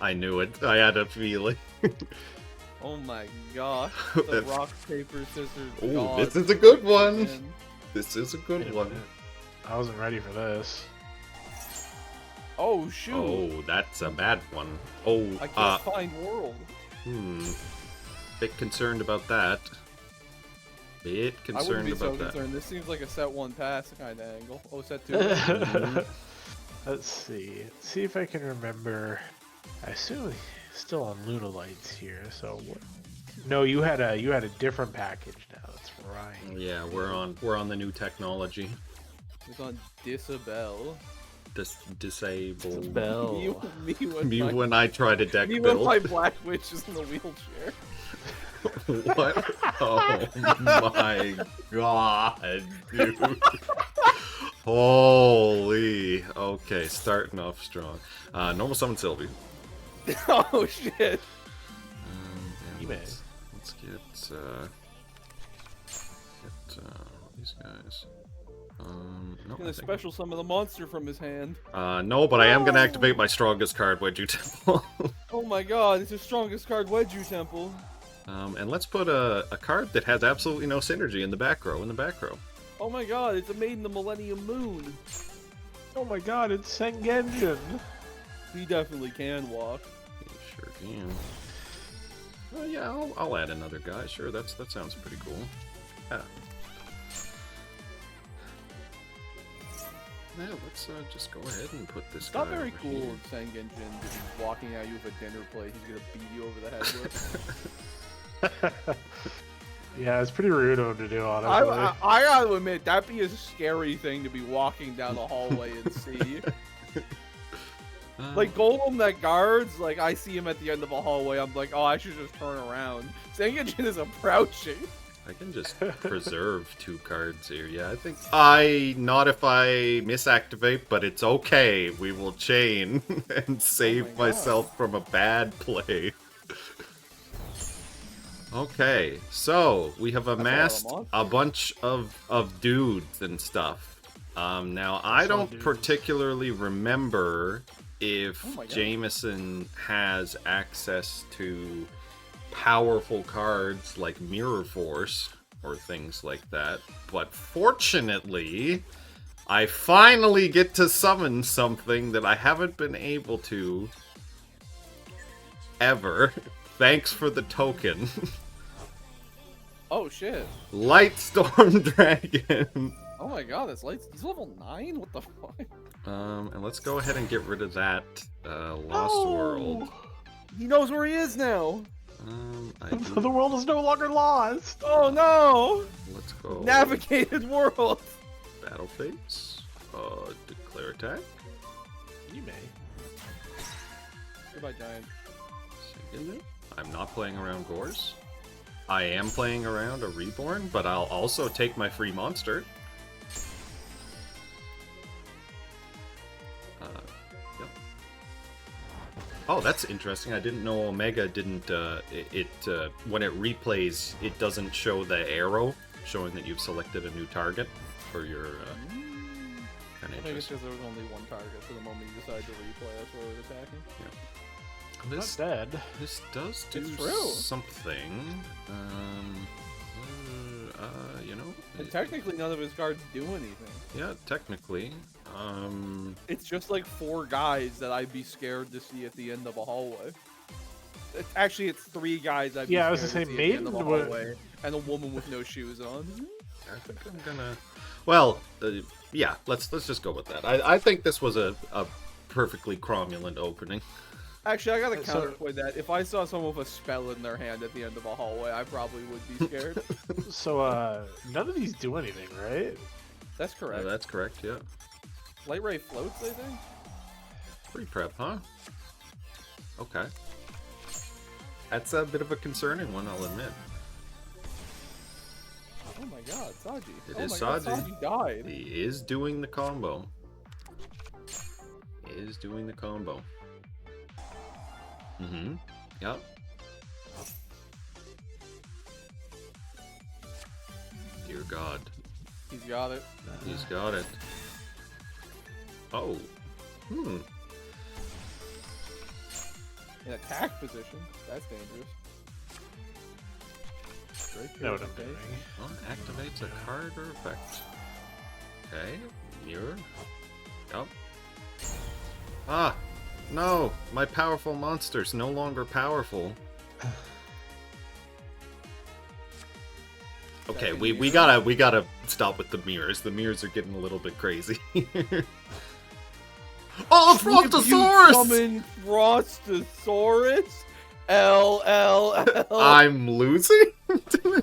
I knew it. I had a feeling. Oh my gosh. The rock, paper, scissors. Oh, this is a good one. This is a good one. I wasn't ready for this. Oh, shoot. Oh, that's a bad one. Oh, I can't find world. Bit concerned about that. Bit I wouldn't concerned be about so that. concerned. This seems like a set 1 pass kind of angle. Oh, set 2. Let's see. Let's see if I can remember. I assume he's still on Lunalights here. So what? No, you had a different package now. That's right. Yeah, we're on the new technology. It's on Disabel. Disable. Me when I try to deck when build. my black witch is in the wheelchair. What? Oh my god, dude. Holy. Okay, starting off strong. Normal summon Sylvie. Oh shit. Let's get these guys. No, Gonna special summon the monster from his hand. no, but I am gonna activate my strongest card, Wedge Temple. Oh my god, it's the strongest card, Wedju Temple. And let's put a card that has absolutely no synergy in the back row. Oh my god, it's a Maiden the Millennium Moon. Oh my god, it's Sengenjin. He definitely can walk. He sure can. Well, yeah, I'll add another guy. Sure, that sounds pretty cool. Yeah. Yeah, let's just go ahead and put this It's guy not very over cool here. if Sengenjin is walking at you with a dinner plate. He's gonna beat you over the head with. Yeah, it's pretty rude of him to do, honestly. I gotta admit, that'd be a scary thing to be walking down the hallway and see. Like Golem that guards, like I see him at the end of a hallway, I'm like, oh, I should just turn around. Sengenjin is approaching. I can just preserve 2 cards here. Yeah, I think not if I misactivate, but it's okay. We will chain and save myself from a bad play. Okay, so we have amassed a bunch of dudes and stuff. Now I don't particularly remember if Jameson has access to powerful cards like Mirror Force or things like that, but fortunately I finally get to summon something that I haven't been able to ever. Thanks for the token. Oh shit. Lightstorm Dragon. Oh my god, that's lights. He's level 9? What the fuck? And let's go ahead and get rid of that Lost World. He knows where he is now. The world is no longer lost. Oh no! Let's go. Navigated world. Battle phase. Declare attack. You may. Goodbye, Giant. Second. I'm not playing around Gores. I am playing around a Reborn, but I'll also take my free monster. Yep. Oh, that's interesting. I didn't know Omega didn't, when it replays, it doesn't show the arrow showing that you've selected a new target for your, I think it's because there was only one target, so the moment you decide to replay, that's where we're attacking. Yeah. This, not dead. This does do something. You know. And technically, none of his cards do anything. Yeah, technically. It's just like 4 guys that I'd be scared to see at the end of a hallway. Actually, it's 3 guys I'd be Yeah, I scared was to gonna say, see at the end of a Maiden would- hallway, and a woman with no shoes on. I think I'm gonna. Well, yeah. Let's just go with that. I think this was a perfectly cromulent opening. Actually, I gotta counterpoint that. If I saw someone with a spell in their hand at the end of a hallway, I probably would be scared. So, none of these do anything, right? That's correct. That's correct. Yeah. Light ray floats, I think. Free prep, huh? Okay. That's a bit of a concerning one, I'll admit. Oh my god, Saji. It is God, Saji. Saji died. He is doing the combo. Mm-hmm. Yep. Dear God. He's got it. He's got it. Oh. In attack position. That's dangerous. Straight Know what kill, I'm okay. doing. Well, activates a card or effect. Okay. Mirror. Yep. Ah! No! My powerful monster's no longer powerful. Okay, we gotta stop with the mirrors. The mirrors are getting a little bit crazy. Oh, Frontosaurus! Summon Frontosaurus? L. I'm losing to this.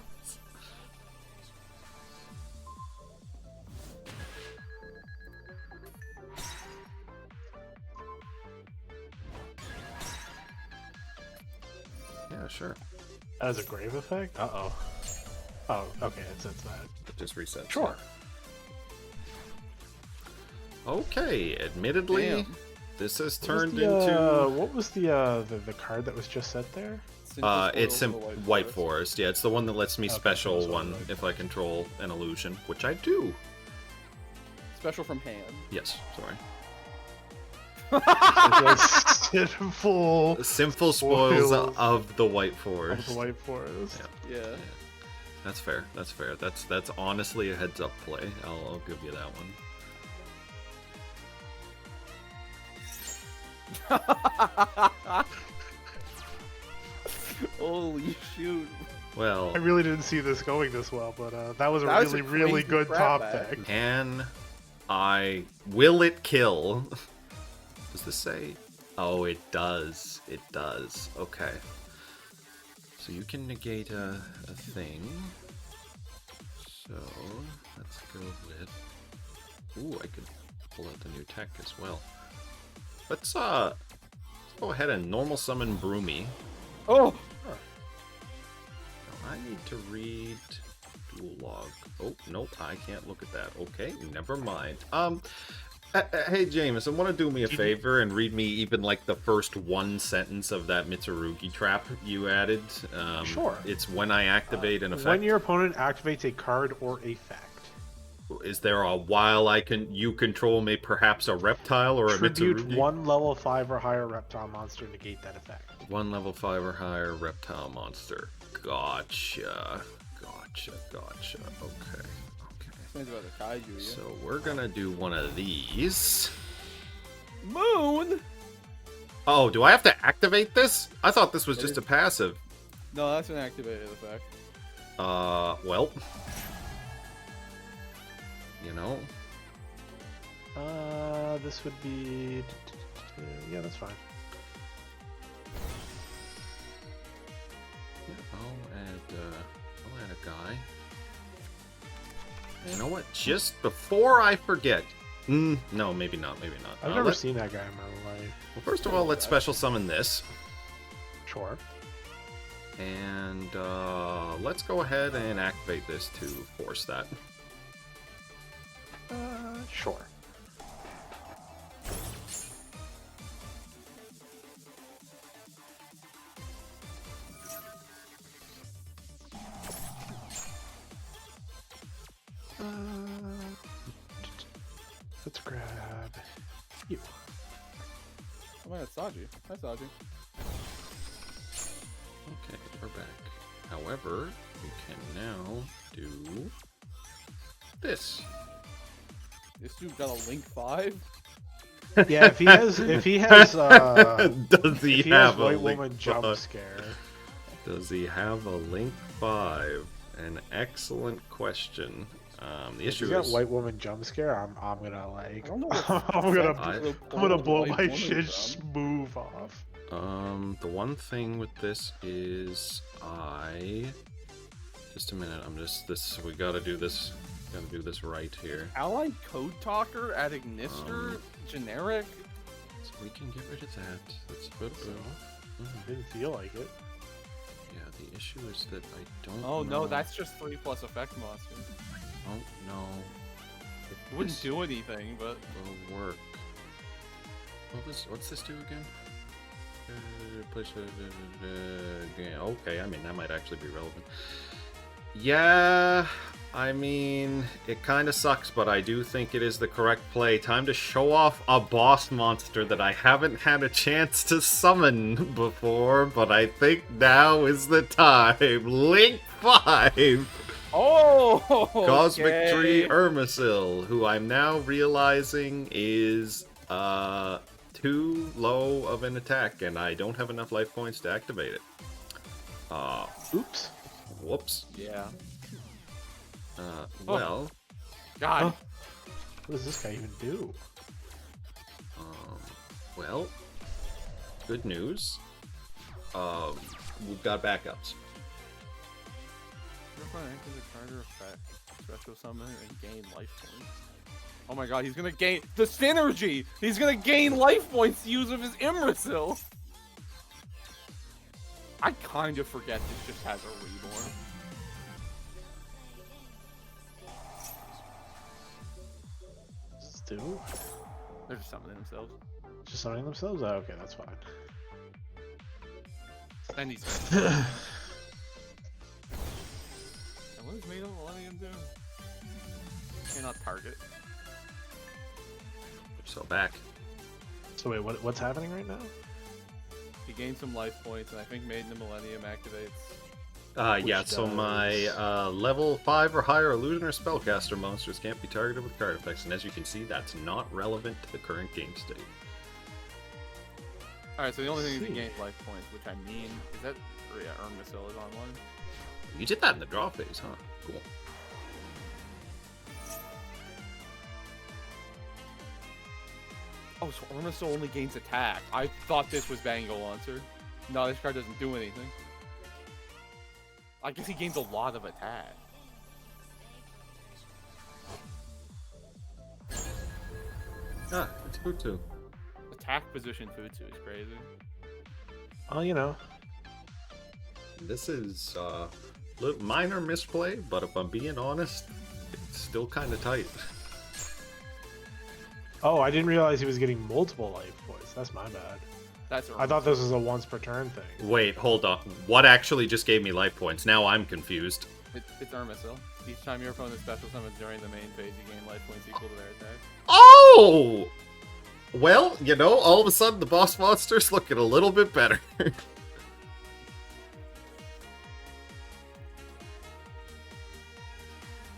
Yeah, sure. As a grave effect? Uh-oh. Oh, okay, it's that. It just resets. Sure. Okay, admittedly, Damn. this has What was turned the, into... What was the card that was just set there? It's White Forest. Yeah, it's the one that lets me Okay, special so one White if I control an illusion, which I do. Special from hand. Yes, sorry. Sinful Sinful spoils Spoils of the White Forest. of the White Forest. Yeah. Yeah. That's fair. That's fair. That's honestly a heads up play. I'll give you that one. Holy shoot. Well, I really didn't see this going this well, but that was a That was really, a really crazy good crap top back. deck. will it kill? Does this say? Oh, it does. It does. Okay. So you can negate a thing. So let's go with. Ooh, I could pull out the new tech as well. Let's go ahead and normal summon Broomy. Oh! Now, I need to read dual log. Oh, nope, I can't look at that. Okay, never mind. Hey, James, I want to do me a favor and read me even like the first one sentence of that Mitsurugi trap you added. Sure. It's when I activate an effect. When your opponent activates a card or a fact. Is there a while you control me perhaps a reptile or a Tribute Mitsurugi? one level 5 or higher reptile monster, negate that effect. One level 5 or higher reptile monster. Gotcha. Okay. Sounds about the kaiju, yeah. So we're gonna do one of these. Moon! Oh, do I have to activate this? I thought this was just a passive. No, that's an activated effect. Well. You know. This would be... Yeah, that's fine. I'll add a guy. You know what? Just before I forget. No, maybe not. I've never seen that guy in my life. Well, first of all, let's special summon this. Sure. And let's go ahead and activate this to force that. Sure. Let's grab you. Oh my god, Saji. Hi, Saji. Okay, we're back. However, we can now do this. This dude got a Link 5? Yeah, if he has, Does he if he has have a White Link Woman jump 5? scare. Does he have a Link 5? An excellent question. The If issue he's got is White Woman jump scare, I'm gonna like, I don't know what I'm gonna blow White my Woman shit from. smooth off. the one thing with this is just a minute, we gotta do this right here. Allied Code Talker at Ignister? Generic? So we can get rid of that. That's good. Didn't feel like it. Yeah, the issue is that I don't Oh know. no, that's just 3+ effect monster. I don't know. It wouldn't do anything, but... Will work. What's this do again? Okay, I mean, that might actually be relevant. Yeah, I mean, it kind of sucks, but I do think it is the correct play. Time to show off a boss monster that I haven't had a chance to summon before, but I think now is the time. Link 5! Oh! Cosmic okay. Tree Irmisil, who I'm now realizing is too low of an attack, and I don't have enough life points to activate it. Oops. Whoops. Yeah. Well, God. Huh? What does this guy even do? well, good news. We've got backups. Special summon and gain life points. Oh my god, he's gonna gain the synergy! He's gonna gain life points to use of his Imrisil! I kind of forget this just has a reborn. What's this do? They're just summoning themselves. Just summoning themselves? Oh, okay, that's fine. And he's And what is Made of Millennium do? Cannot target. So back. So wait, what's happening right now? He gains some life points, and I think Maiden of Millennium activates. Yeah, so my level 5 or higher illusion or spellcaster monsters can't be targeted with card effects, and as you can see, that's not relevant to the current game state. Alright, so the only thing is to gain life points, which I mean, is that... Oh yeah, Irmisil is online. You did that in the draw phase, huh? Cool. Oh, so Irmisil only gains attack. I thought this was Bango Lancer. No, this card doesn't do anything. I guess he gains a lot of attack. Ah, it's Vtuber. Attack position Futsu is crazy. Oh, you know. This is minor misplay, but if I'm being honest, it's still kind of tight. Oh, I didn't realize he was getting multiple life points. That's my bad. That's I thought this was a once per turn thing. Wait, hold on. What actually just gave me life points? Now I'm confused. It's Irmisil. Each time your opponent special summons during the main phase, you gain life points equal to their attack. Oh! Well, you know, all of a sudden the boss monster's looking a little bit better.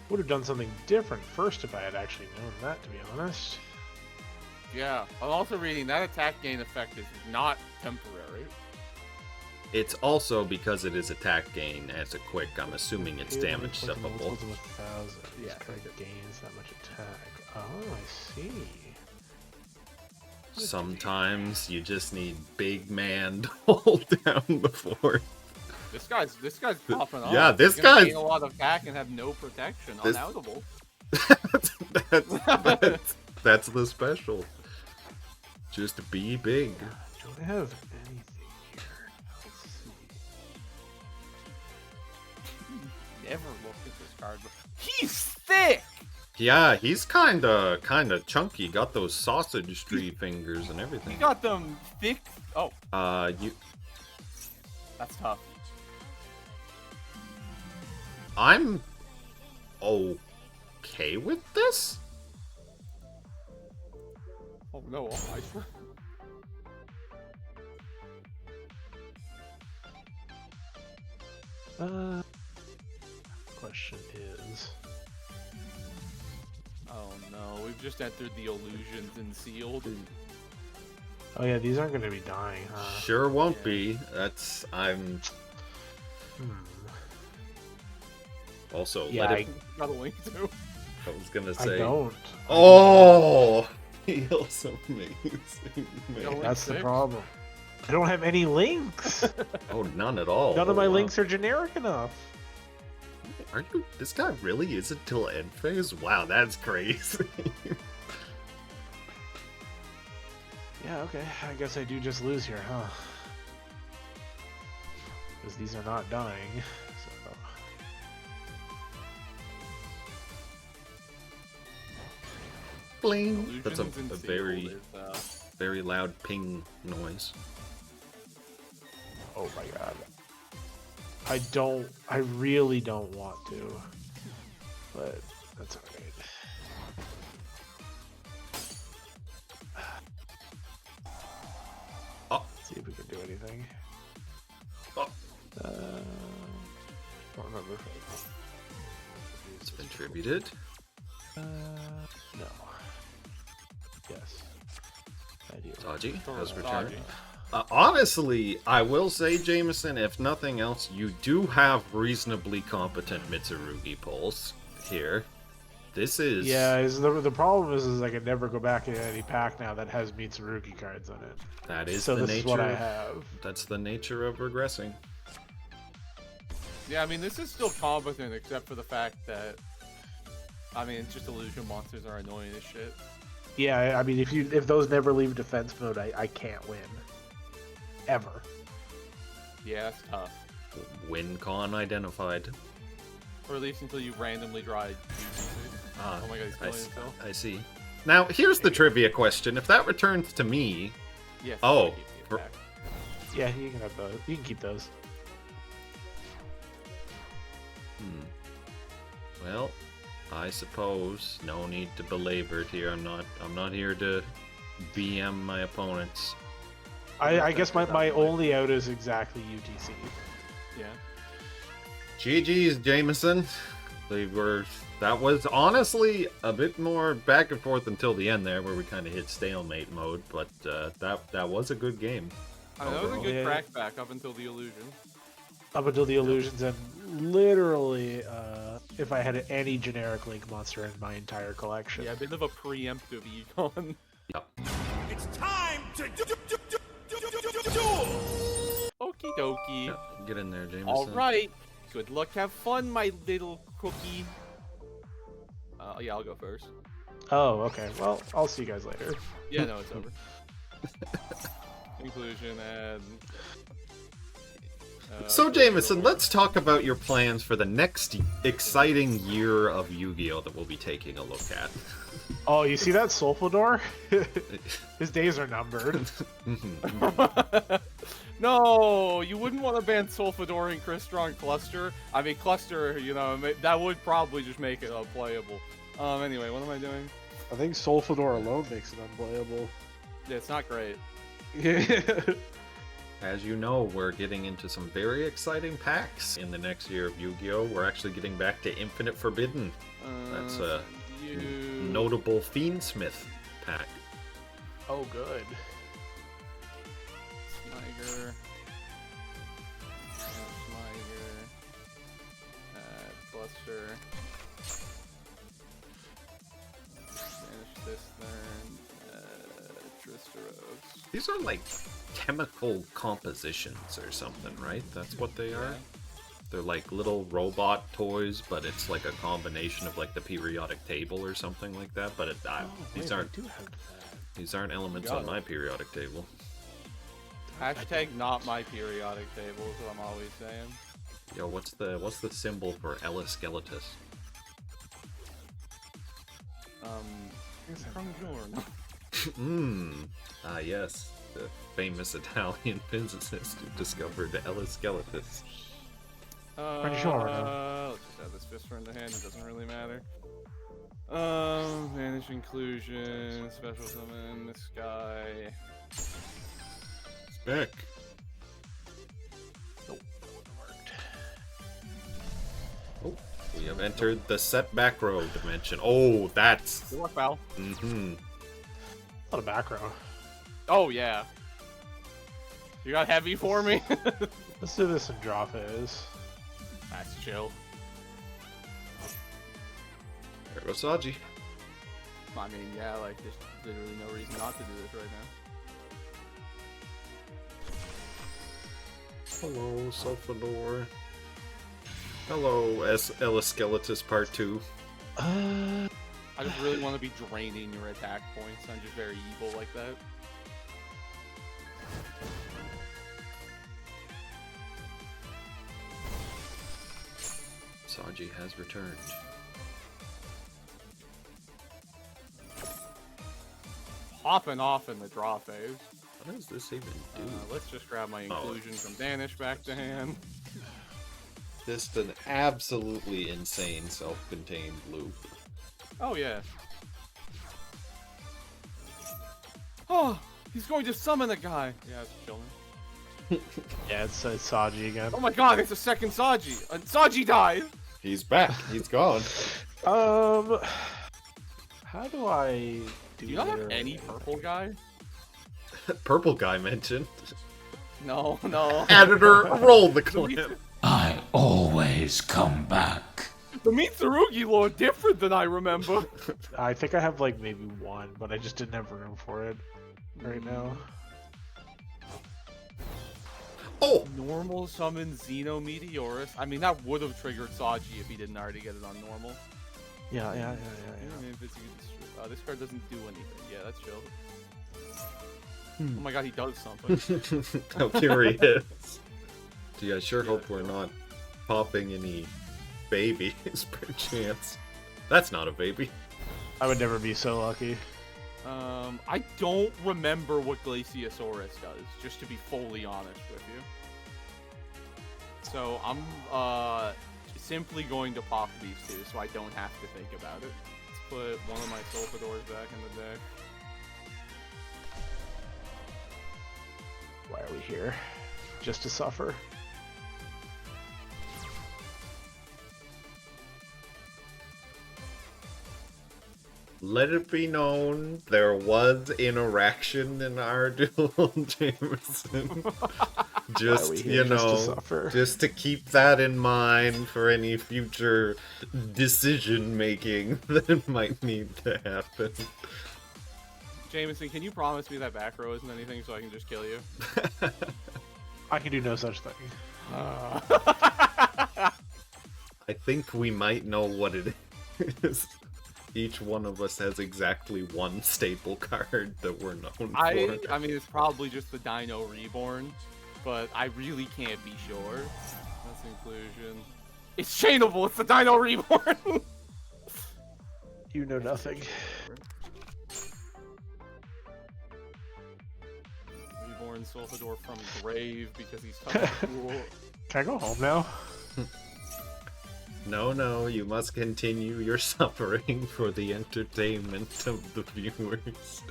Would have done something different first if I had actually known that, to be honest. Yeah, I'm also reading that attack gain effect is not temporary. It's also because it is attack gain as a quick, I'm assuming it's damage steppable. Yeah, it gains that much attack. Oh, I see. Sometimes you just need big man to hold down the fort. This guy's popping off. Yeah, this He's gonna guy's gain a lot of attack and have no protection. Unoutable. that's the special. Just be big. Do I have anything here? Let's see. Never looked at this card, but he's thick. Yeah, he's kinda chunky. Got those sausage tree fingers and everything. He got them thick. Oh, that's tough. I'm okay with this. Oh no, I swear. Question is, Oh no, we've just entered the illusions and sealed. Oh yeah, these aren't gonna be dying, huh? Sure won't Yeah. be. I'm also Yeah, let it. Got a link to. I was gonna I say. don't. Oh, feels amazing. Got a link That's the 6. problem. I don't have any links. Oh, none at all. None of Oh, my wow. links are generic enough. Are you? This guy really is until end phase? Wow, that's crazy. Yeah, okay. I guess I do just lose here, huh? Because these are not dying. So. Bling. That's a Illusions and very, sealed is, very loud ping noise. Oh my god. I really don't want to. But that's alright. Oh. See if we can do anything. Oh. Don't remember if It's been tributed. no. Yes. I do. Dodgy has Dodgy. returned. Honestly, I will say, Jameson, if nothing else, you do have reasonably competent Mitsurugi pulls here. This is... Yeah, the problem is I can never go back into any pack now that has Mitsurugi cards on it. That is So the this nature. is what I have. That's the nature of regressing. Yeah, I mean, this is still competent except for the fact that, I mean, it's just illusion monsters are annoying as shit. Yeah, I mean, if those never leave defense mode, I can't win. Ever. Yeah, it's tough. WinCon identified. Or at least until you randomly draw a Ah, Oh my god, he's I, killing s- himself. I see. Now, here's the trivia question. If that returns to me... Yes. Oh, you keep the for- attack. Yeah, you can have those. You can keep those. Well, I suppose no need to belabor it here. I'm not here to BM my opponents. I guess my only out is exactly UTC. Yeah. GG's, Jameson. That was honestly a bit more back and forth until the end there, where we kind of hit stalemate mode. But that was a good game. I mean, that was a Overall. good Yeah. crackback up until the illusion. Up until the illusions, and literally, if I had any generic Link monster in my entire collection. Yeah, a bit of a preemptive econ. Yep. It's time to duel! Okie dokie. Yeah, get in there, Jameson. Alright. Good luck, have fun, my little cookie. Yeah, I'll go first. Oh, okay. Well, I'll see you guys later. Yeah, no, it's over. Inclusion and... So, Jameson, let's talk about your plans for the next exciting year of Yu-Gi-Oh! That we'll be taking a look at. Oh, you see that Solfador? His days are numbered. No, you wouldn't want to ban Solfador and Crystron Cluster. I mean, Cluster, you know, that would probably just make it unplayable. Anyway, what am I doing? I think Solfador alone makes it unplayable. Yeah, it's not great. As you know, we're getting into some very exciting packs in the next year of Yu-Gi-Oh! We're actually getting back to Infinite Forbidden. That's a you... notable Fiendsmith pack. Oh, good. Smiger. Smiger. Cluster. Finish this turn. Tristeros. These are like chemical compositions or something, right? That's what they are? They're like little robot toys, but it's like a combination of like the periodic table or something like that. But these aren't elements on my periodic table. Hashtag not my periodic table is what I'm always saying. Yo, what's the symbol for Elliskeletus? Ah yes, the famous Italian physicist who discovered Elliskeletus. Let's just have this fist in the hand, it doesn't really matter. Vanish inclusion, special summon, this guy. Spec. Nope, that worked. Oh, we have entered the setback row dimension. Oh, that's... Good luck, pal. Mm-hmm. Not a back row. Oh, yeah. You got heavy for me? Let's do this in draw phase. That's chill. There goes Saji. I mean, yeah, like, there's literally no reason not to do this right now. Hello, Sulfador. Hello, Skeletus Part 2. I just really want to be draining your attack points. I'm just very evil like that. Saji has returned. Hopping off in the draw phase. What does this even do? Let's just grab my inclusion from Danish back to hand. Just an absolutely insane self-contained loop. Oh, yeah. Oh, he's going to summon a guy. Yeah, it's chilling. Yeah, it's Saji again. Oh my god, it's a second Saji. Saji died! He's back. He's gone. How do I do Do you not have any purple guy? Purple guy mentioned. No, no. Editor, roll the clip. I always come back. The Mitsurugi lore different than I remember. I think I have like maybe one, but I just didn't have room for it right now. Oh! Normal summon Xeno Meteorus. I mean, that would have triggered Saji if he didn't already get it on normal. Yeah. I mean, if it's, this card doesn't do anything. Yeah, that's chill. Oh my god, he does something. How curious. Gee, I sure hope we're not popping any babies, per chance. That's not a baby. I would never be so lucky. I don't remember what Glaciosaurus does, just to be fully honest with you. So I'm simply going to pop these two, so I don't have to think about it. Let's put one of my Sulfadors back in the deck. Why are we here? Just to suffer? Let it be known, there was interaction in our duel, Jameson. Just, you know, just to keep that in mind for any future decision-making that might need to happen. Jameson, can you promise me that back row isn't anything so I can just kill you? I can do no such thing. I think we might know what it is. Each one of us has exactly one staple card that we're known for. I mean, it's probably just the Dino Reborn, but I really can't be sure. That's inclusion. It's chainable! It's the Dino Reborn! You know nothing. Reborn Sulfador from grave because he's kind of cool. Can I go home now? No, you must continue your suffering for the entertainment of the viewers.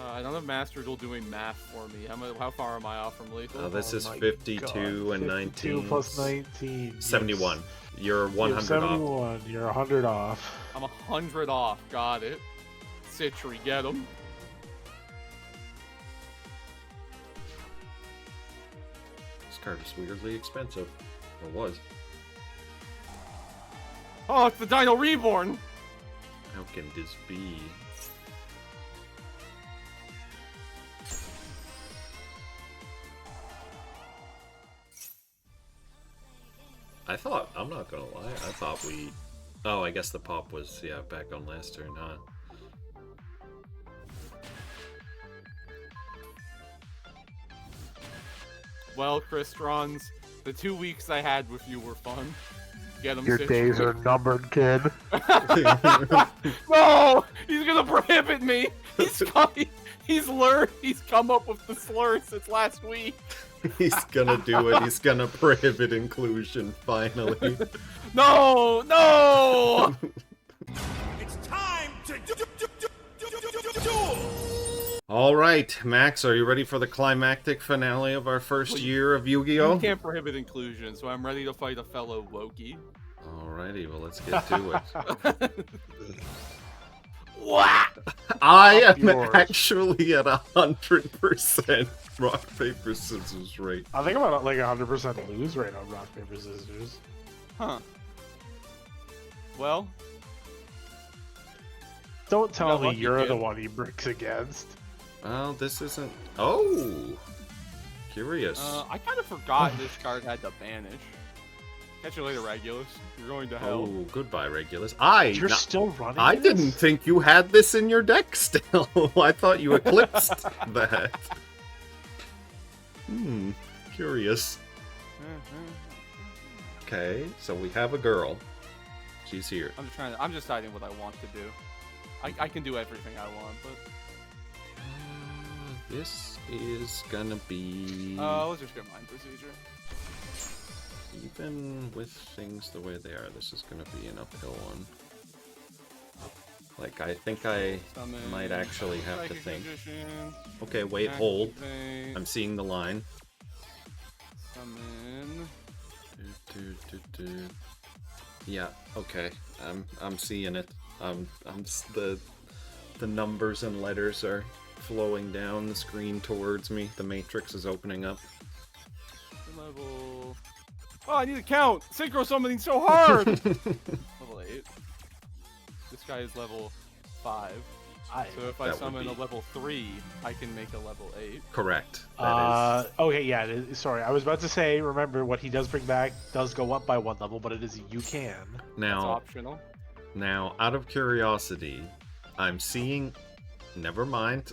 I don't have Master Duel doing math for me. How far am I off from lethal? This is my 52 God. and 52 19. plus 19. 71. You're 100 You're off. 71. You're 100 off. I'm 100 off. Got it. Citry, get him. This card is weirdly expensive. Or was. Oh, it's the Dino Reborn! How can this be? I'm not gonna lie, I thought we... Oh, I guess the pop was, yeah, back on last turn, huh? Well, Cristrons, the 2 weeks I had with you were fun. Get him, Your Citry. days are numbered, kid. No! He's gonna prohibit me! He's learned, he's come up with the slur since last week. He's gonna do it, he's gonna prohibit inclusion, finally. No! No! It's time to duel! Alright, Max, are you ready for the climactic finale of our first year of Yu-Gi-Oh? You can't prohibit inclusion, so I'm ready to fight a fellow Loki. Alrighty, well, let's get to it. What? I am Yours. actually at 100% rock, paper, scissors rate. I think I'm at like 100% lose rate on rock, paper, scissors. Huh. Well, Don't tell got me lucky, you're kid. the one he bricks against. Well, this isn't... Oh! Curious. I kind of forgot this card had to banish. Catch you later, Regulus. You're going to hell. Oh, goodbye, Regulus. You're still running I this? didn't think you had this in your deck still. I thought you eclipsed that. Curious. Okay, so we have a girl. She's here. I'm just deciding what I want to do. I can do everything I want, but This is gonna be... let's just get mind procedure. Even with things the way they are, this is gonna be an uphill one. Like, I think I Summon, might actually have to Psychic think. Magician, Okay, wait, hold. activate, I'm seeing the line. Summon. Yeah, okay. I'm seeing it. The numbers and letters are flowing down the screen towards me. The matrix is opening up. Level. Oh, I need to count. Synchro summoning so hard. Level 8. This guy is level 5. So if I That would summon be- a level 3, I can make a level 8. Correct. That Okay, yeah. Sorry, I was about to say. Remember, what he does bring back does go up by 1 level, but it is you can. is... It's Now, optional. out of curiosity, I'm seeing... Never mind.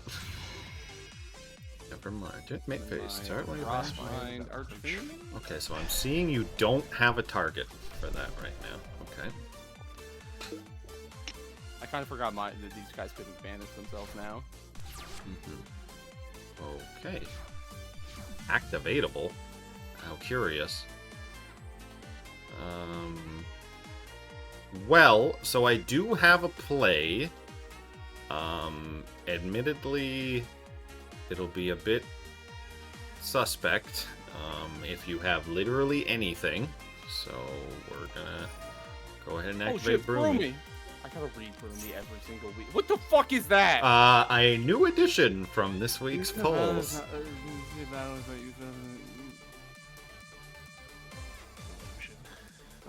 Never mind. Just make face. Start with Crossmind Archfiend. Okay, so I'm seeing you don't have a target for that right now. Okay. I kind of forgot that these guys couldn't banish themselves now. Okay. Activatable? How curious. Well, so I do have a play. Admittedly, it'll be a bit suspect if you have literally anything. So we're gonna go ahead and Oh activate shit, Broomy. Broomy! I gotta read Broomy every single week. What the fuck is that? A new addition from this week's polls.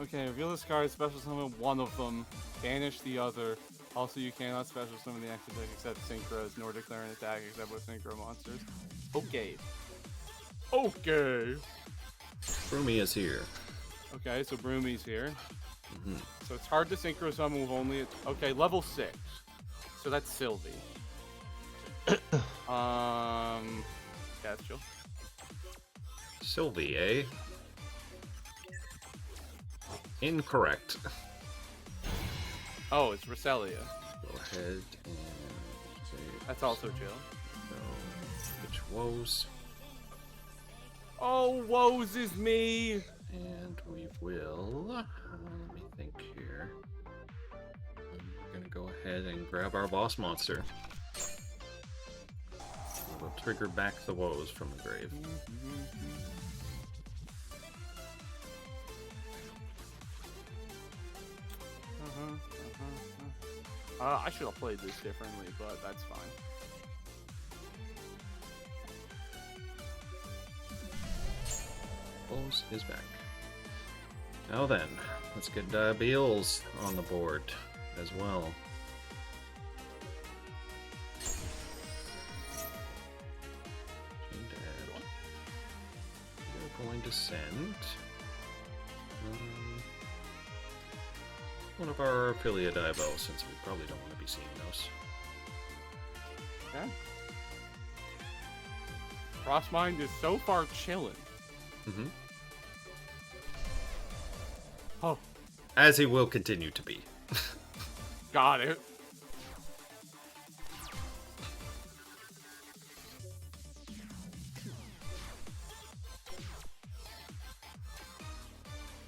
Okay, reveal this card, special summon one of them, banish the other. Also, you cannot special summon the active deck except synchros, nor declare an attack except with synchro monsters. Okay. Okay. Broomy is here. Okay, so Broomy's here. So it's hard to synchro summon with only... Okay, level 6. So that's Sylvie. Yeah, that's chill. Sylvie, eh? Incorrect. Oh, it's Roselia. Go ahead and say That's also chill. no. Which woes. Oh, woes is me! And we will. Let me think here. We're gonna go ahead and grab our boss monster. We'll trigger back the woes from the grave. I should have played this differently, but that's fine. Woes is back. Now then, let's get Beals on the board as well. We're going to send one of our affiliate Diabels, since we probably don't want to be seeing those. Okay. Crossmind is so far chilling. Mm-hmm. Oh, As he will continue to be. got it.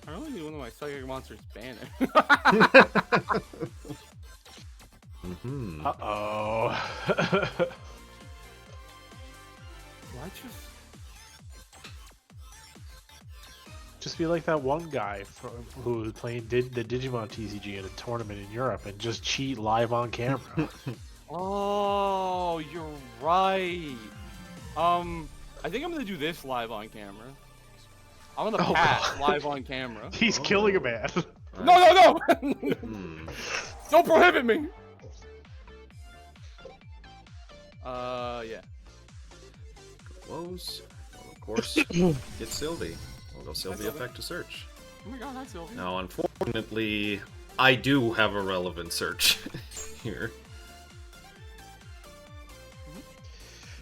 I really need one of my psychic monsters banished. Mm-hmm. Uh-oh. Why just... Just be like that one guy who was playing the Digimon TCG at a tournament in Europe and just cheat live on camera. Oh, you're right. I think I'm gonna do this live on camera. I'm gonna pass God. live on camera. He's killing a man. No! Hmm. Don't prohibit me! Yeah. Close. Well, of course, get Sylvie. We'll go Sylvie Sylvie. effect to search. Oh my god, hi Sylvie. Now, unfortunately, I do have a relevant search here.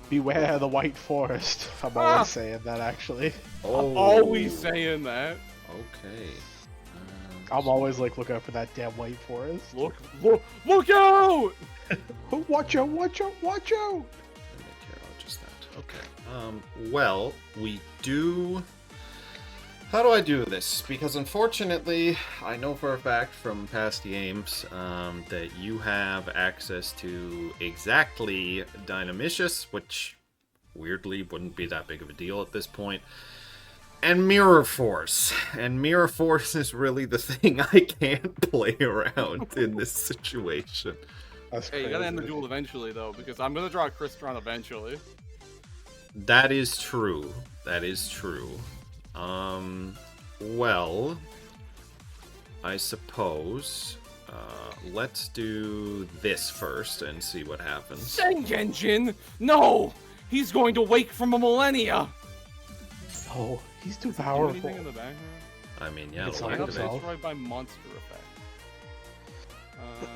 Beware the White Forest. I'm always saying that, actually. I'm always saying that. Okay. I'm always like looking out for that damn White Forest. Look out! Watch out, watch out, watch out! Let me care about just that. Okay. Well, we do... How do I do this? Because unfortunately, I know for a fact from past games that you have access to exactly Dynamicious, which weirdly wouldn't be that big of a deal at this point, and Mirror Force. And Mirror Force is really the thing I can't play around in this situation. That's Hey, you gotta end the crazy. duel eventually, though, because I'm gonna draw a Crystron eventually. That is true. That is true. Well, I suppose, let's do this first and see what happens. Sengenjin! No! He's going to wake from a millennia! Oh, he's too Does he do powerful. anything in the background? I mean, yeah, It's we'll like activate. himself. Destroyed by monster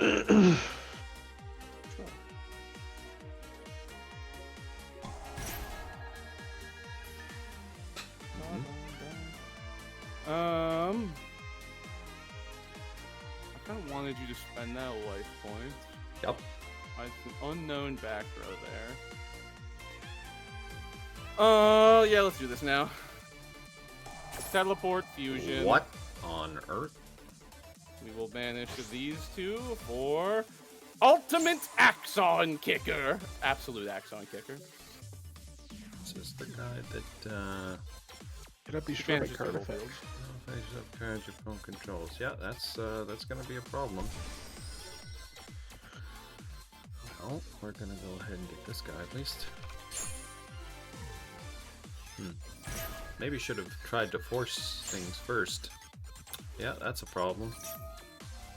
effect. Sure. I kind of wanted you to spend that life point. Yep. I have an unknown back row there. Yeah, let's do this now. Teleport fusion. What on earth? We will banish these two for Ultimate Axon Kicker. Absolute Axon Kicker. This is the guy that, Could that be destroyed by Banishes card Turtle effect? Field. faces up cards your phone controls. Yeah, that's gonna be a problem. Well, we're gonna go ahead and get this guy at least. Maybe should have tried to force things first. Yeah, that's a problem.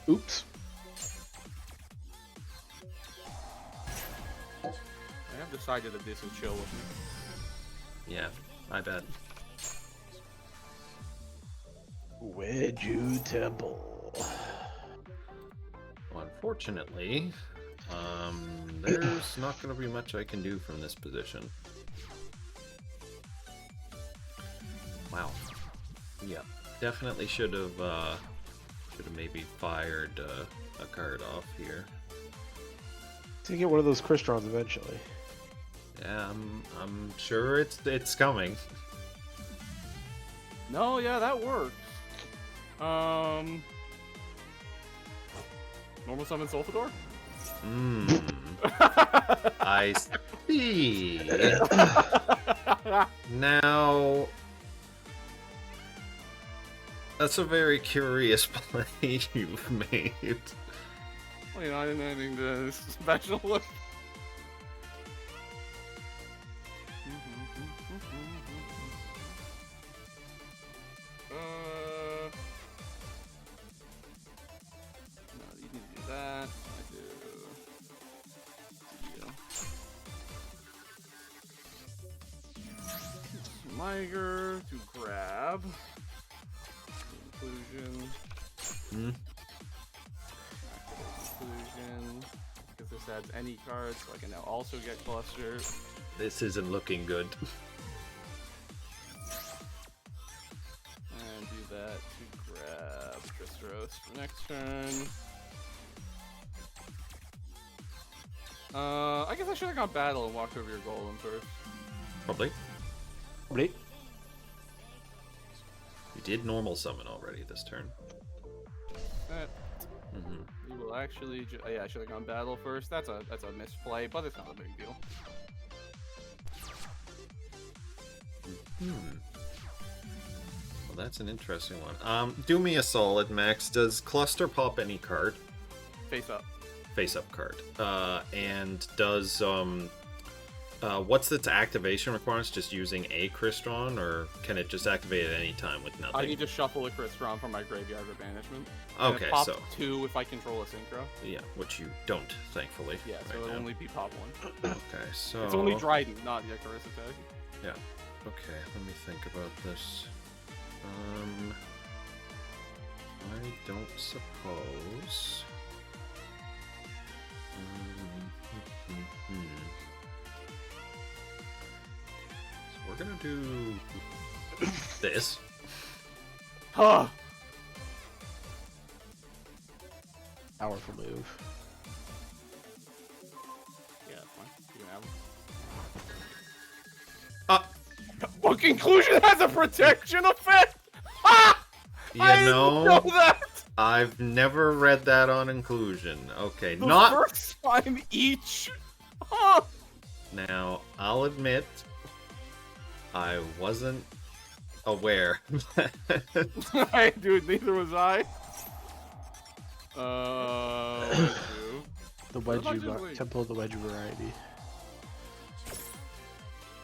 Oops. I have decided that this is chill with me. Yeah, I bet. Wedju Temple. Well, unfortunately, there's not going to be much I can do from this position. Wow. Yeah, definitely should have maybe fired a card off here. To get one of those Crystrons eventually. Yeah, I'm sure it's coming. No, yeah, that works. Normal summon Solfador? I see. Now, that's a very curious play you've made. Well, you know, I didn't have anything to special look. No, you need to do that. I do. Miger to grab. Inclusion. Inclusion. Because this adds any cards, so I can now also get cluster. This isn't looking good. And do that to grab Tristros for next turn. I guess I should have gone battle and walked over your golem first. Probably. Wait. You did normal summon already this turn. We will actually. Yeah, I should have gone battle first. That's a misplay, but it's not a big deal. Well, that's an interesting one. Do me a solid, Max. Does Cluster pop any card? Face up. Face-up card. And does what's its activation requirements? Just using a Crystron, or can it just activate at any time with nothing? I need to shuffle a Crystron from my graveyard or banishment. Okay, and it pops so 2 if I control a synchro. yeah, which you don't, thankfully. Yeah, so right it'll now. only be pop 1. Okay, so It's only Dryden, not Icarus attack. Yeah. Okay, let me think about this. I don't suppose. So we're gonna do this. Huh! Powerful move. Yeah, that's fine. You can have Uh, Well, conclusion has a protection effect! Ah! you I didn't know that! I've never read that on inclusion. Okay, The not first time each! Huh! now. I'll admit, I wasn't aware. Hey, dude, neither was I. What do? The What if I just Wedge wait? Temple of the Wedge variety.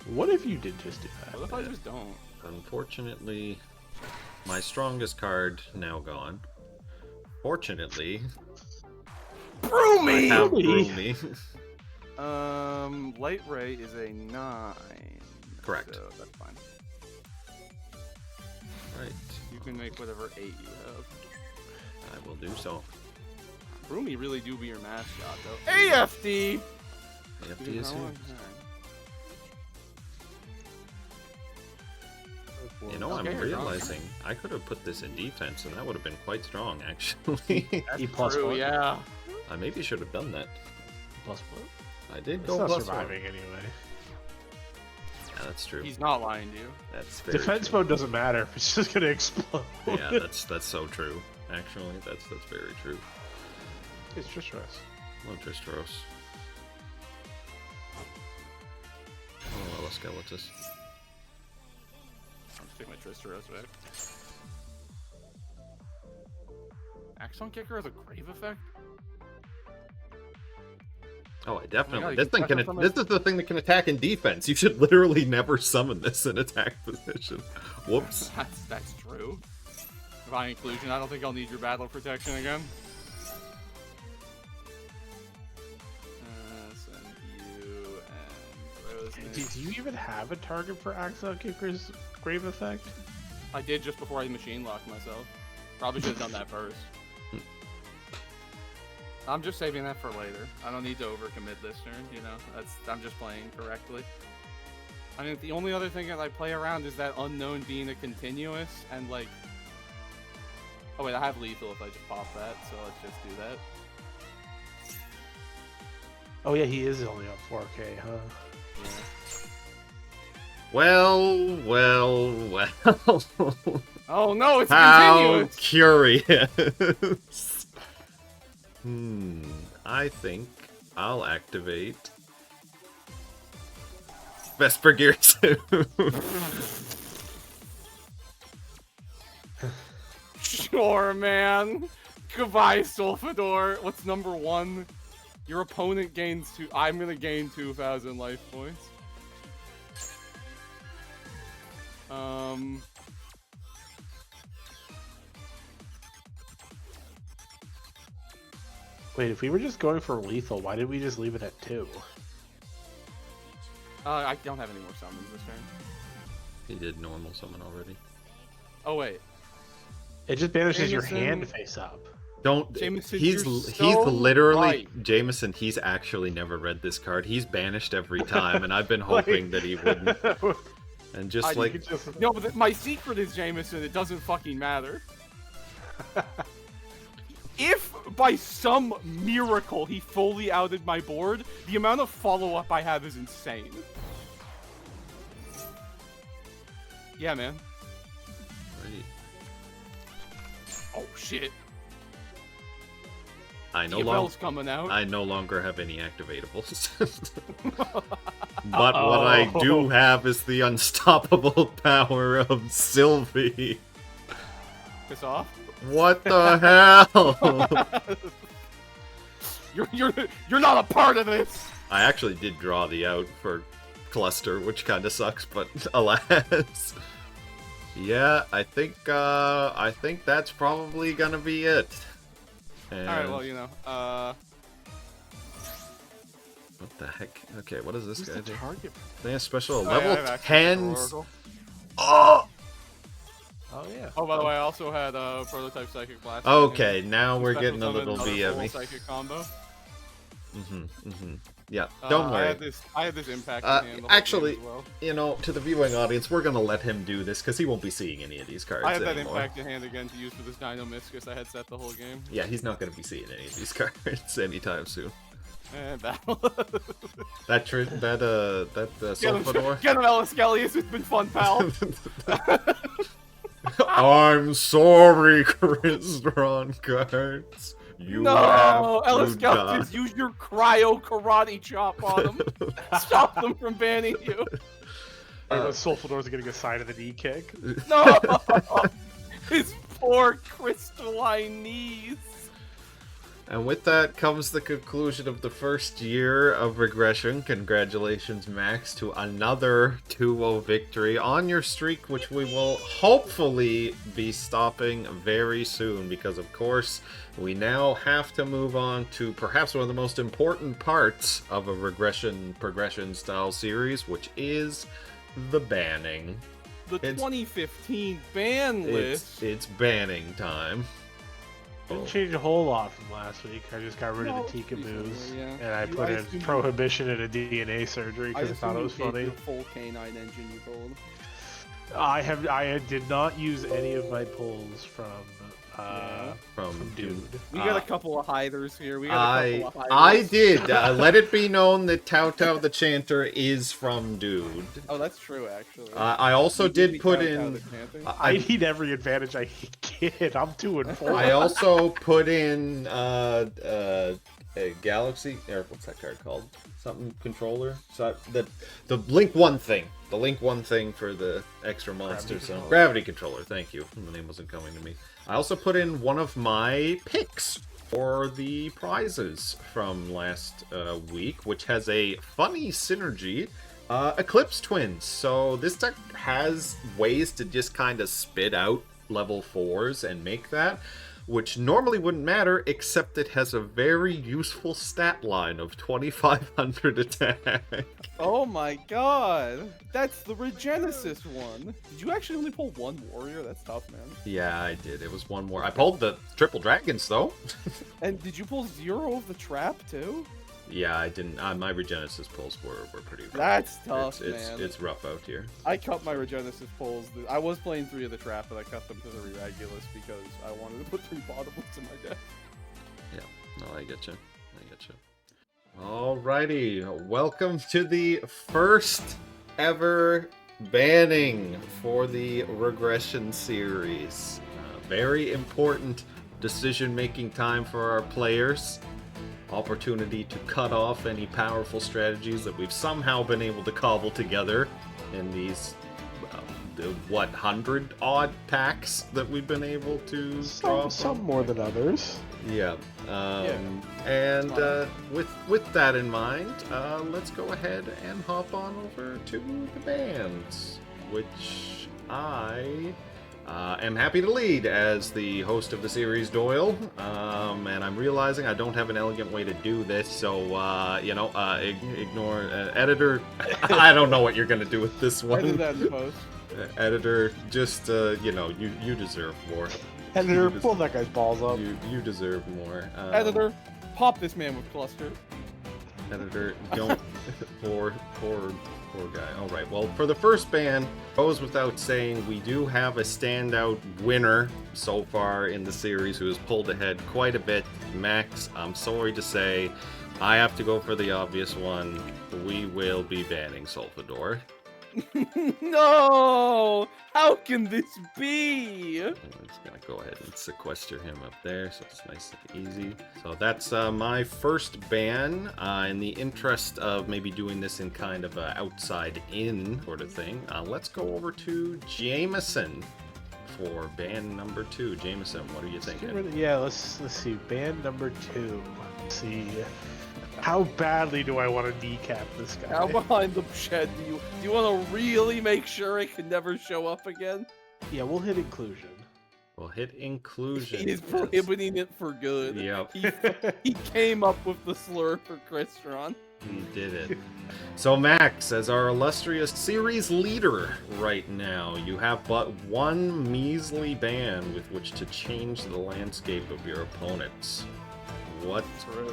What if you did just do that? What if I just don't? Unfortunately, my strongest card now gone. Fortunately, Broomy! I have Broomy. Broomy. Light Ray is a 9. Correct. So that's fine. Right. You can make whatever 8 you have. I will do so. Broomy really do be your mascot, though. AFD! AFD Dude, is how here. long? You know, Okay, I'm you're wrong. realizing I could have put this in defense, and that would have been quite strong, actually. E plus True, one. yeah. I maybe should have done that. Plus one. I did It's go not plus surviving one. anyway. Yeah, that's true. He's not lying to you. That's very Defense true. mode doesn't matter if it's just gonna explode. Yeah, that's so true. Actually, that's very true. It's just us. Montrostros. Oh, well, Skeletus. I'll just take my Tristeros back. Axon Kicker has a grave effect? Oh, I definitely. God, you this can thing can. press it from This is the thing that can attack in defense. You should literally never summon this in attack position. Whoops. That's true. Divine Inclusion, I don't think I'll need your battle protection again. Send you and Roseness. Do you even have a target for Axel Kicker's grave effect? I did just before I machine locked myself. Probably should have done that first. I'm just saving that for later. I don't need to overcommit this turn, you know? I'm just playing correctly. I mean, the only other thing that I play around is that unknown being a continuous, and like... Oh wait, I have lethal if I just pop that, so let's just do that. Oh yeah, he is only on 4K, huh? Yeah. Well. Oh no, it's How continuous! curious. I think I'll activate Vesper Gear 2. Sure, man. Goodbye, Sulfador. What's number 1? Your opponent gains 2. I'm gonna gain 2,000 life points. Wait, if we were just going for lethal, why did we just leave it at 2? I don't have any more summons this turn. He did normal summon already. Oh wait. It just banishes your Jameson- hand face up. Don't. Jameson, he's you're he's so literally right. Jameson. He's actually never read this card. He's banished every time, and I've been hoping that he wouldn't. And just I- like No, but my secret is Jameson. It doesn't fucking matter. If by some miracle he fully outed my board, the amount of follow-up I have is insane. Yeah, man. Right. Oh shit. I no Bell's coming out. I no longer have any activatables. But what I do have is the unstoppable power of Sylvie. Piss off. What the hell? You're not a part of this. I actually did draw the out for Cluster, which kind of sucks, but alas. Yeah, I think that's probably gonna be it. And... All right, well, you know, what the heck? Okay, what does this guy do? target? They have special Oh, level yeah, I have access to 10s. Oracle. Oh! Oh yeah. Oh, by the way, I also had prototype psychic blast. Okay, now we're Special getting a summon, little another full BME. psychic combo. Yeah, don't I worry. had this impact in hand the whole Actually, game as well. you know, to the viewing audience, we're gonna let him do this because he won't be seeing any of these cards I had that anymore. impact in hand again to use for this Dino Miscus I had set the whole game. Yeah, he's not gonna be seeing any of these cards anytime soon. And battle. That Sulfador. Get him, Ellis Gellius. It's been fun, pal. I'm sorry, Crystron cards. You No, have Ellis to die. Gellius, use your cryo karate chop on them. Stop them from banning you. Sulfador's getting a side of the knee kick. No! His poor crystalline knees. And with that comes the conclusion of the first year of Regression. Congratulations, Max, to another 2-0 victory on your streak, which we will hopefully be stopping very soon, because of course we now have to move on to perhaps one of the most important parts of a Regression progression style series, which is the banning. The 2015 ban list. It's banning time. Didn't change a whole lot from last week. I just got rid of the Tika recently, moves, yeah. and I put in assume- prohibition and a DNA surgery because I thought it was funny. The full canine engine you pulled. I did not use any of my pulls from Dude. We got a couple of hiders here. We got a I couple of hiders. did. Let it be known that Tao Tao the Chanter is from Dude. Oh, that's true, actually. I also You did beat put Tao Tao in. the Chanter. I need every advantage I can get. I'm 2-4. I also put in a Galaxy, or what's that card called? Something controller. So the Link One thing. The Link One thing for the extra monster. So Gravity Controller. Thank you. The name wasn't coming to me. I also put in one of my picks for the prizes from last week, which has a funny synergy. Eclipse Twins. So this deck has ways to just kind of spit out level 4s and make that, which normally wouldn't matter, except it has a very useful stat line of 2500 attack. Oh my god! That's the Regenesis one. Did you actually only pull one warrior? That's tough, man. Yeah, I did. It was one more. I pulled the triple dragons, though. And did you pull 0 of the trap, too? Yeah, I didn't. My Regenesis pulls were pretty rough. That's tough, it's, man. It's rough out here. I cut my Regenesis pulls. I was playing 3 of the trap, but I cut them to the Regulus because I wanted to put 3 bottomless in my deck. Yeah, no, I get you. Alrighty, welcome to the first ever banning for the Regression series. Very important decision-making time for our players. Opportunity to cut off any powerful strategies that we've somehow been able to cobble together in these, the 100-odd packs that we've been able to draw from. Some more than others. Yeah. And with that in mind, let's go ahead and hop on over to the bands, which I am happy to lead as the host of the series, Doyle. And I'm realizing I don't have an elegant way to do this, so ignore editor. I don't know what you're gonna do with this one. I did that in post. Editor, just you deserve more. Editor, pull that guy's balls up. You deserve more. Editor, pop this man with cluster. Editor, don't. poor guy. All right. Well, for the first ban, goes without saying, we do have a standout winner so far in the series who has pulled ahead quite a bit. Max, I'm sorry to say, I have to go for the obvious one. We will be banning Sulfador. No! How can this be? I'm just gonna go ahead and sequester him up there, so it's nice and easy. So that's my first ban. In the interest of maybe doing this in kind of a outside in sort of thing, let's go over to Jameson for band number 2. Jameson, what are you thinking? Yeah, let's see. Band number 2. Let's see. How badly do I want to kneecap this guy? How behind the shed do you want to really make sure it can never show up again? Yeah, we'll hit inclusion. We'll hit inclusion. He is prohibiting it for good. Yep. He came up with the slur for Crystron. He did it. So Max, as our illustrious series leader right now, you have but one measly ban with which to change the landscape of your opponents. What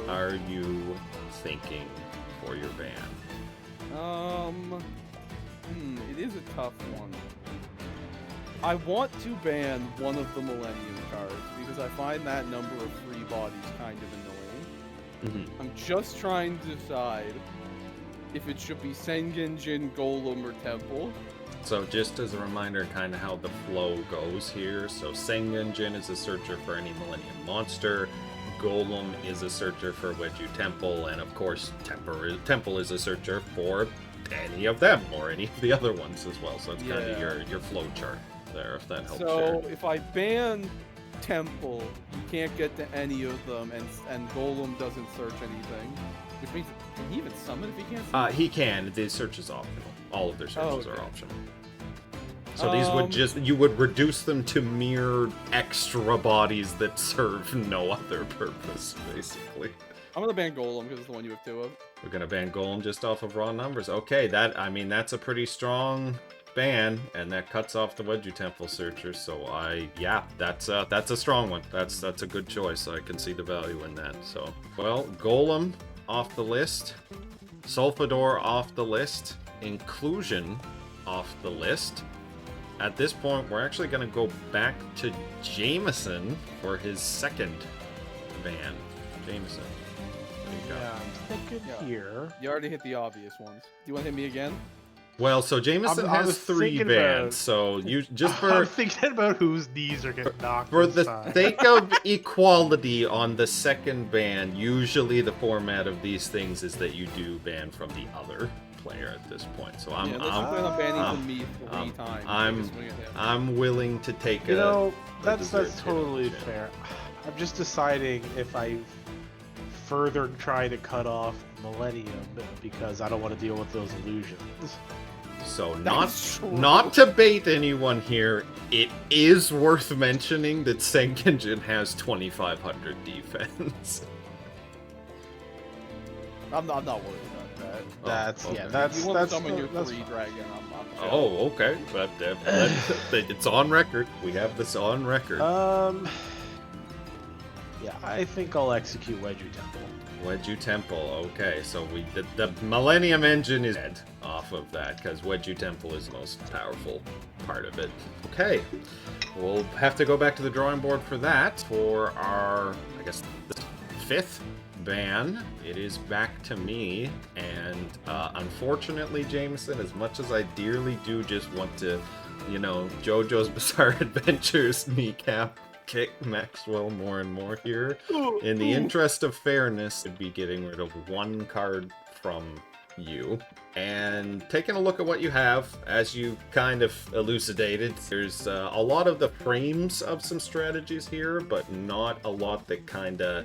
are you thinking for your ban? It is a tough one. I want to ban one of the Millennium cards because I find that number of free bodies kind of annoying. I'm just trying to decide if it should be Sengen, Jin, Golem, or Temple. So just as a reminder, kind of how the flow goes here. So Sengen Jin is a searcher for any Millennium monster. Golem is a searcher for Wedju Temple, and of course Temple is a searcher for any of them or any of the other ones as well. So it's kind of your flow chart there, if that helps. So if I ban Temple, you can't get to any of them, and Golem doesn't search anything, which means can he even summon if he can't summon? He can. The search is optional. All of their searches are optional. So these would you would reduce them to mere extra bodies that serve no other purpose, basically. I'm gonna ban Golem because it's the one you have 2 of. We're gonna ban Golem just off of raw numbers. Okay, that's a pretty strong ban, and that cuts off the Wedju Temple searcher. So that's a strong one. That's a good choice. I can see the value in that. So Golem off the list, Sulfador off the list, Inclusion off the list. At this point, we're actually going to go back to Jameson for his second ban. Jameson, there you go. Yeah, I'm thinking here. You already hit the obvious ones. Do you want to hit me again? Well, so Jameson has 3 bans, so you just for I'm thinking about whose knees are getting knocked. for the sake of equality on the second ban, usually the format of these things is that you do ban from the other player at this point. So I'm I'm willing to take that's totally fair. I'm just deciding if I further try to cut off Millennium because I don't want to deal with those illusions. So not to bait anyone here, it is worth mentioning that Sengenjin has 2,500 defense. I'm not worried about that. That's you want to summon your 3 dragon. I'm Oh, okay. But it's on record. We have this on record. Yeah, I think I'll execute Wedju Temple. Wedju Temple. Okay, so the Millennium Engine is dead off of that because Wedju Temple is the most powerful part of it. Okay, we'll have to go back to the drawing board for that. For our, I guess, the 5th ban, it is back to me, and unfortunately, Jameson, as much as I dearly do just want to, JoJo's Bizarre Adventures kneecap kick Maxwell more and more here, in the interest of fairness, I'd be getting rid of 1 card from you. And taking a look at what you have, as you kind of elucidated, there's a lot of the frames of some strategies here, but not a lot that kind of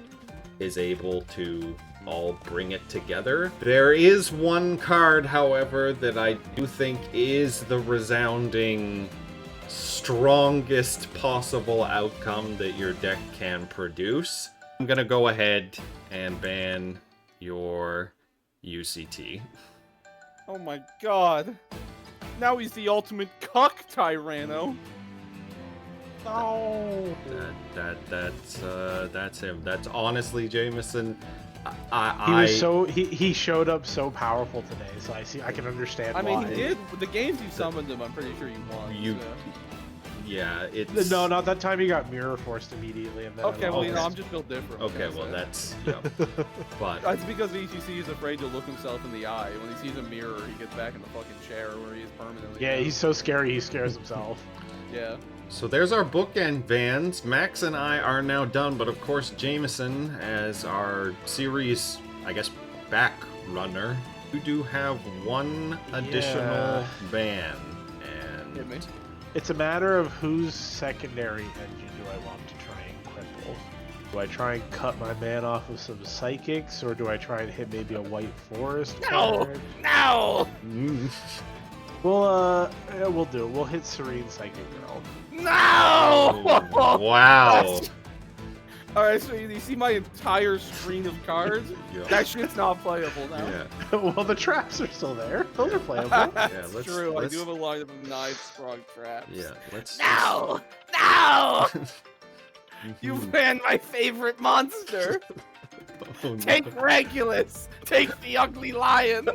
is able to all bring it together. There is 1 card, however, that I do think is the resounding strongest possible outcome that your deck can produce. I'm gonna go ahead and ban your UCT. Oh my god. Now he's the ultimate cuck Tyranno. No. That's him. That's honestly Jameson. He showed up so powerful today, so I can understand why. I mean, he did. The games you summoned him, I'm pretty sure you won. Yeah, it's... No, not that time he got Mirror Forced immediately. And then okay, well, I'm just built different. Okay, well, that's... Yeah. But... It's because ETC is afraid to look himself in the eye. When he sees a mirror, he gets back in the fucking chair where he is permanently. Yeah, he's so scary, he scares himself. Yeah. So there's our bookend bans. Max and I are now done, but of course Jameson, as our series, I guess, back runner, you do have 1 additional ban. And Hit me. It's a matter of whose secondary engine do I want to try and cripple. Do I try and cut my man off with some psychics, or do I try and hit maybe a white forest card? No! We'll do it. We'll hit Serene Psychic Girl. No! Wow. Alright, so you see my entire screen of cards? Yeah. That shit's not playable now. Yeah. Well, the traps are still there. Those are playable. That's let's- true. I let's- do have a line of 9 strong traps. Yeah. Let's. No! No! You Mhm. ran my favorite monster! Oh, no. Take Regulus! Take the ugly lion!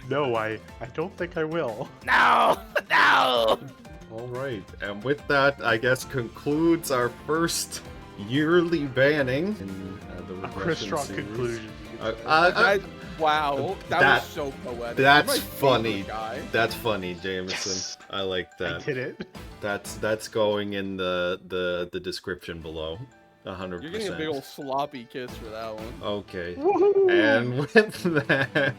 No, I don't think I will. No! No! All right, and with that, I guess concludes our first yearly banning in the A Regression Chris Strong series. conclusion. Wow, that that- was so poetic. that's You're my favorite funny. Guy. That's funny, Jameson. Yes. I like I that. did it. That's going in the description below. 100%. You're getting a big old sloppy kiss for that one. Okay. Woohoo! And with that,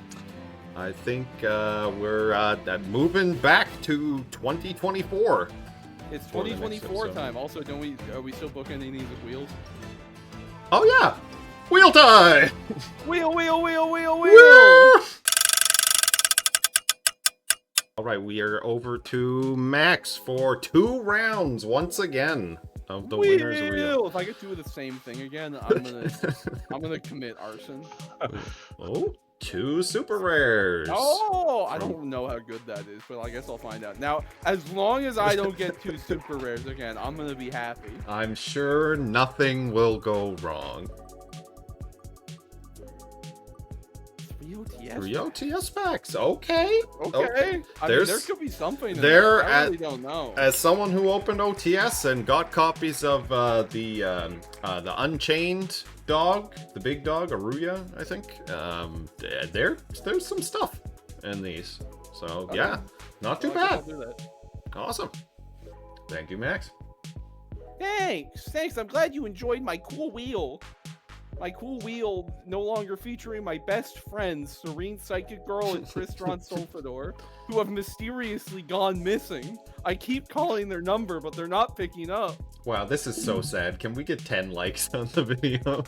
I think we're moving back to 2024. It's For the next 2024 episode. time. Also, are we still booking any these with wheels? Oh yeah, wheel time. Wheel! Wheel! All right, we are over to Max for 2 rounds once again of the winner's wheel. If I get to do the same thing again, I'm gonna commit arson. Oh, 2 super rares. Oh, I don't know how good that is, but I guess I'll find out. Now, as long as I don't get 2 super rares again, I'm gonna be happy. I'm sure nothing will go wrong. 3 OTS? 3 OTS packs. Okay. Okay. I mean, There's- there could be something in there there. I at- really don't know. As someone who opened OTS and got copies of the Unchained dog, the big dog, Aruya, I think. There's some stuff in these. So yeah, not too I'll bad. do that. Awesome. Thank you, Max. Thanks. I'm glad you enjoyed my cool wheel. My cool wheel no longer featuring my best friends, Serene Psychic Girl and Crystron Solfador, who have mysteriously gone missing. I keep calling their number, but they're not picking up. Wow, this is so sad. Can we get 10 likes on the video?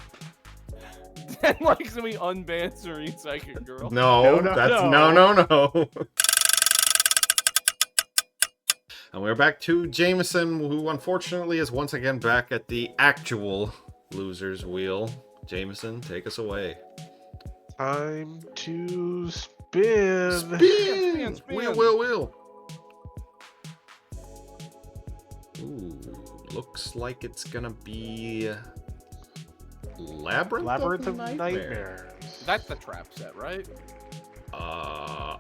10 likes and we unban Serene Psychic Girl. No, No. no. And we're back to Jameson, who unfortunately is once again back at the actual loser's wheel. Jameson, take us away. Time to spin. Spin! Spin. Wheel. Ooh, looks like it's gonna be Labyrinth of Nightmares. That's the trap set, right?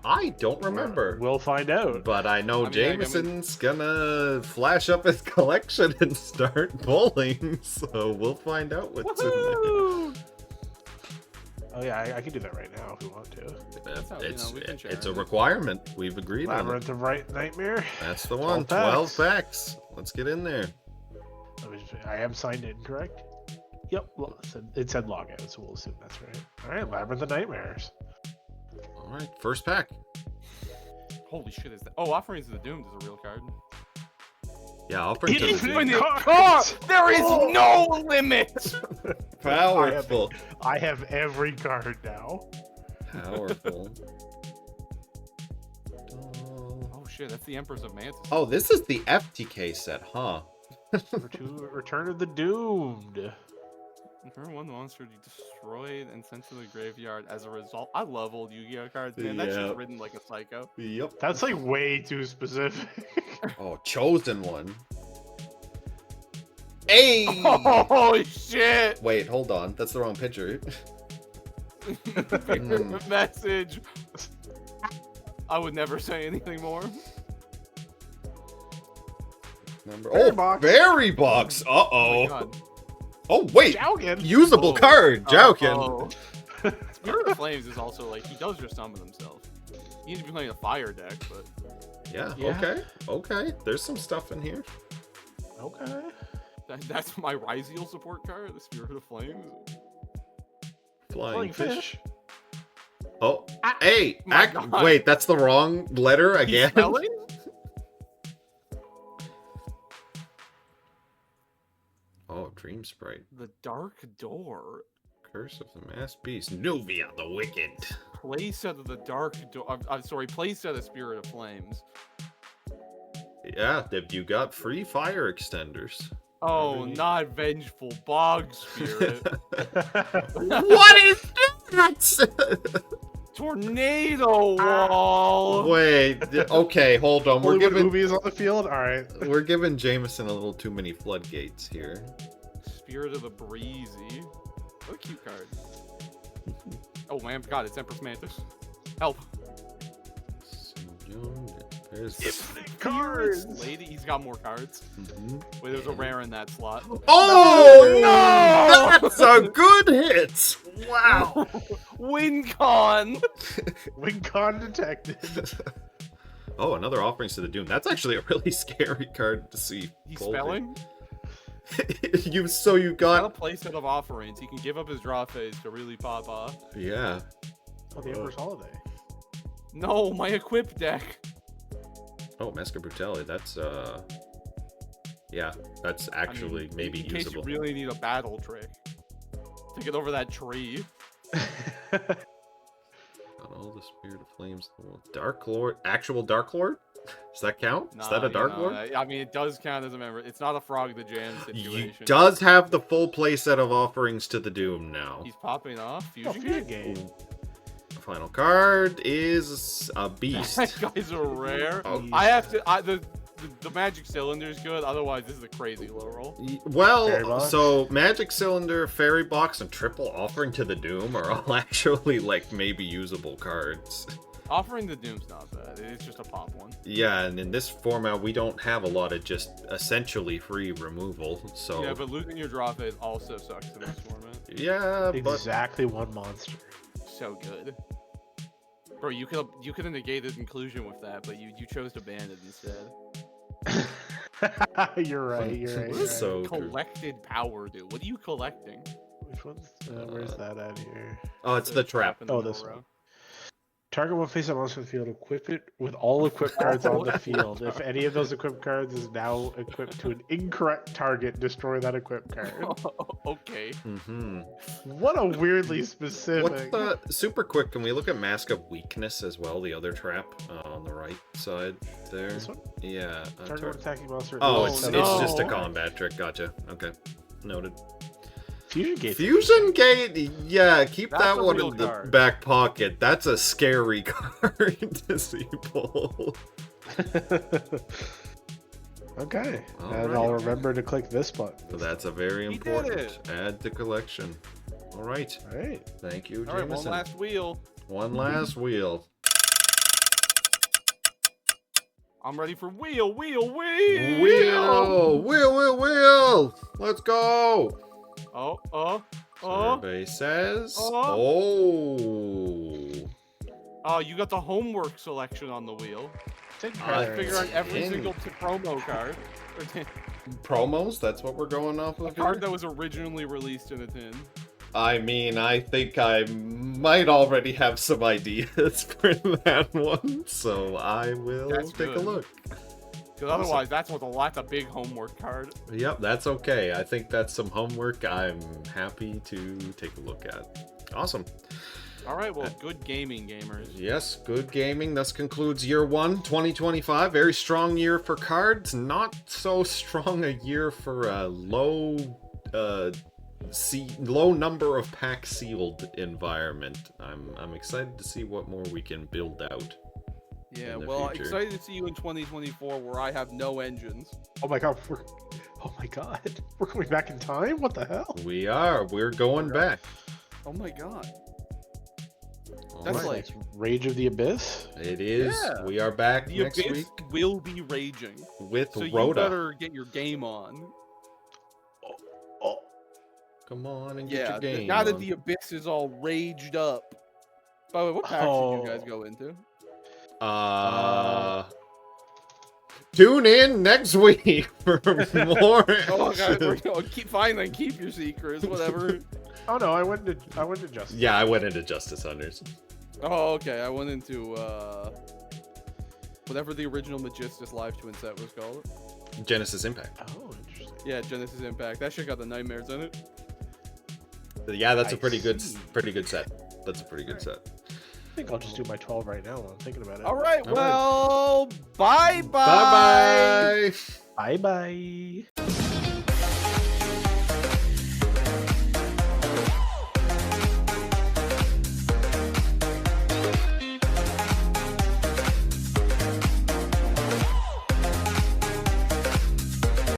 I don't remember. We'll find out. But I know I mean, Jameson's gonna flash up his collection and start pulling, so we'll find out what's in Woohoo! Oh yeah, I can do that right now if we want to. there. how, we can share It's a it. requirement. We've agreed on it. Labyrinth of Nightmare. That's the one. 12 12 packs. Let's get in there. I am signed in, correct? Yep. Well, it said logout, so we'll assume that's right. All right, Labyrinth of Nightmares. All right, first pack. Holy shit, is that? Oh, Offerings of the Doomed is a real card. Yeah, I'll print It it. is- Infinite cards! card! There is no limit! Powerful. I have every card now. Powerful. Oh shit, that's the Emperors of Mantis. Oh, this is the FTK set, huh? Return of the Doomed. Return one monster you destroyed and sent to the graveyard as a result. I love old Yu-Gi-Oh cards, man. That Yeah. shit's written like a psycho. Yep. That's like way too specific. Oh, chosen one. Hey! Oh shit! Wait, hold on. That's the wrong picture. Message. I would never say anything more. Berry box. Berry box. Oh Uh-oh. my god. Oh, wait. Jowgen. Usable Oh. card. Jowkin. Oh. Spirit of Flames is also like, he does just summon himself. You need to be playing a fire deck, but Yeah, Yeah. okay. There's some stuff in here. Okay. that's my Ryziel support card, the Spirit of Flames. Flying Flying fish. fish. Oh, hey. My God. Wait, that's the wrong letter He's again? spelling? Dream Sprite. The Dark Door. Curse of the Masked Beast. Nuvia the Wicked. Playset of the Dark Door. I'm sorry, playset of Spirit of Flames. Yeah, you got free fire extenders. Oh, not Vengeful Bog Spirit. What is that? Tornado Wall! Wait, okay, hold on. Only when Ubi is on the field? Alright. We're giving Jameson a little too many floodgates here. Spirit of the Breezy. What a cute card. Oh man, God, it's Empress Mantis. Help. There's Cards! Lady, he's got more cards. Wait, there's a rare in that slot. Oh no! That's a good hit! Wow! WinCon! WinCon detected. Oh, another Offerings to the Doom. That's actually a really scary card to see. He's spelling? you got got a playset of Offerings. He can give up his draw phase to really pop off. Yeah. Oh, the Emperor's Holiday. No, my equip deck. Oh, Mask of Brutality. That's yeah, that's actually maybe in case usable. you really need a battle trick to get over that tree. Got all the Spirit of Flames. Dark Lord, actual Dark Lord? Does that count? Is that a Dark Lord? I mean, it does count as a member. It's not a Frog the Jam situation. He does have the full playset of Offerings to the Doom now. He's popping off. Fusion game. Final card is a beast. That guy's a rare. Oh. I have to. The Magic Cylinder is good. Otherwise, this is a crazy low roll. Well, so Magic Cylinder, Fairy Box, and Triple Offering to the Doom are all actually like maybe usable cards. Offering the Doom's not bad. It's just a pop one. Yeah, and in this format, we don't have a lot of just essentially free removal. So yeah, but losing your draw phase also sucks in this format. Yeah, exactly one monster. So good. Bro, you could have negated inclusion with that, but you chose to ban it instead. You're right. You're right. So collected power, dude. What are you collecting? Which one's? Where's that at here? Oh, it's the trap. Oh, this one. Target one face-up monster on the field. Equip it with all equipped cards on the field. If any of those equipped cards is now equipped to an incorrect target, destroy that equipped card. Okay. What a weirdly specific. What's the super quick? Can we look at Mask of Weakness as well? The other trap on the right side there. This one? Yeah. Target one attacking monster. Oh, it's just a no. combat trick. Gotcha. Okay, noted. Fusion Gate. Fusion Gate, yeah, keep That's that a one real in the card. back pocket. That's a scary card to see pull. Okay, All and right. I'll remember to click this button. So that's a very He did important. it. Add to collection. All right. All right. Thank you, All right, Jameson. one last wheel. One last wheel. I'm ready for wheel. Wheel! Let's go! Oh. Survey says. Oh, you got the homework selection on the wheel. I figure out every single promo card. Promos? That's what we're going off of A card here? that was originally released in a tin. I mean, I think I might already have some ideas for that one, so I will That's take a good. look. Because otherwise, that's a big homework card. Yep, that's okay. I think that's some homework I'm happy to take a look at. Awesome. All right, well, good gaming, gamers. Yes, good gaming. This concludes year 1, 2025. Very strong year for cards. Not so strong a year for a low number of pack sealed environment. I'm excited to see what more we can build out. Yeah, in the well, future. excited to see you in 2024 where I have no engines. Oh my god, we're going back in time? What the hell? We're going back. Oh my god. All That's right. like Rage of the Abyss? It is. Yeah. We are back the next Abyss week will be raging. with So you Rhoda. better get your game on. Oh, Come on and Yeah, get your game now that on. the Abyss is all raged up. By the way, what pack should you guys go into? Tune in next week for more. Oh god, action. keep your secrets, whatever. oh no, I went to Justice. Yeah, I went into Justice Hunters. Oh, okay, I went into whatever the original Magistus live twin set was called. Genesis Impact. Oh, interesting. Yeah, Genesis Impact. That shit got the nightmares in it. Yeah, that's a I pretty good see. set. That's a pretty good set. I think I'll just do my 12 right now while I'm thinking about it. All right, All right. well, bye-bye. Bye bye. Bye bye.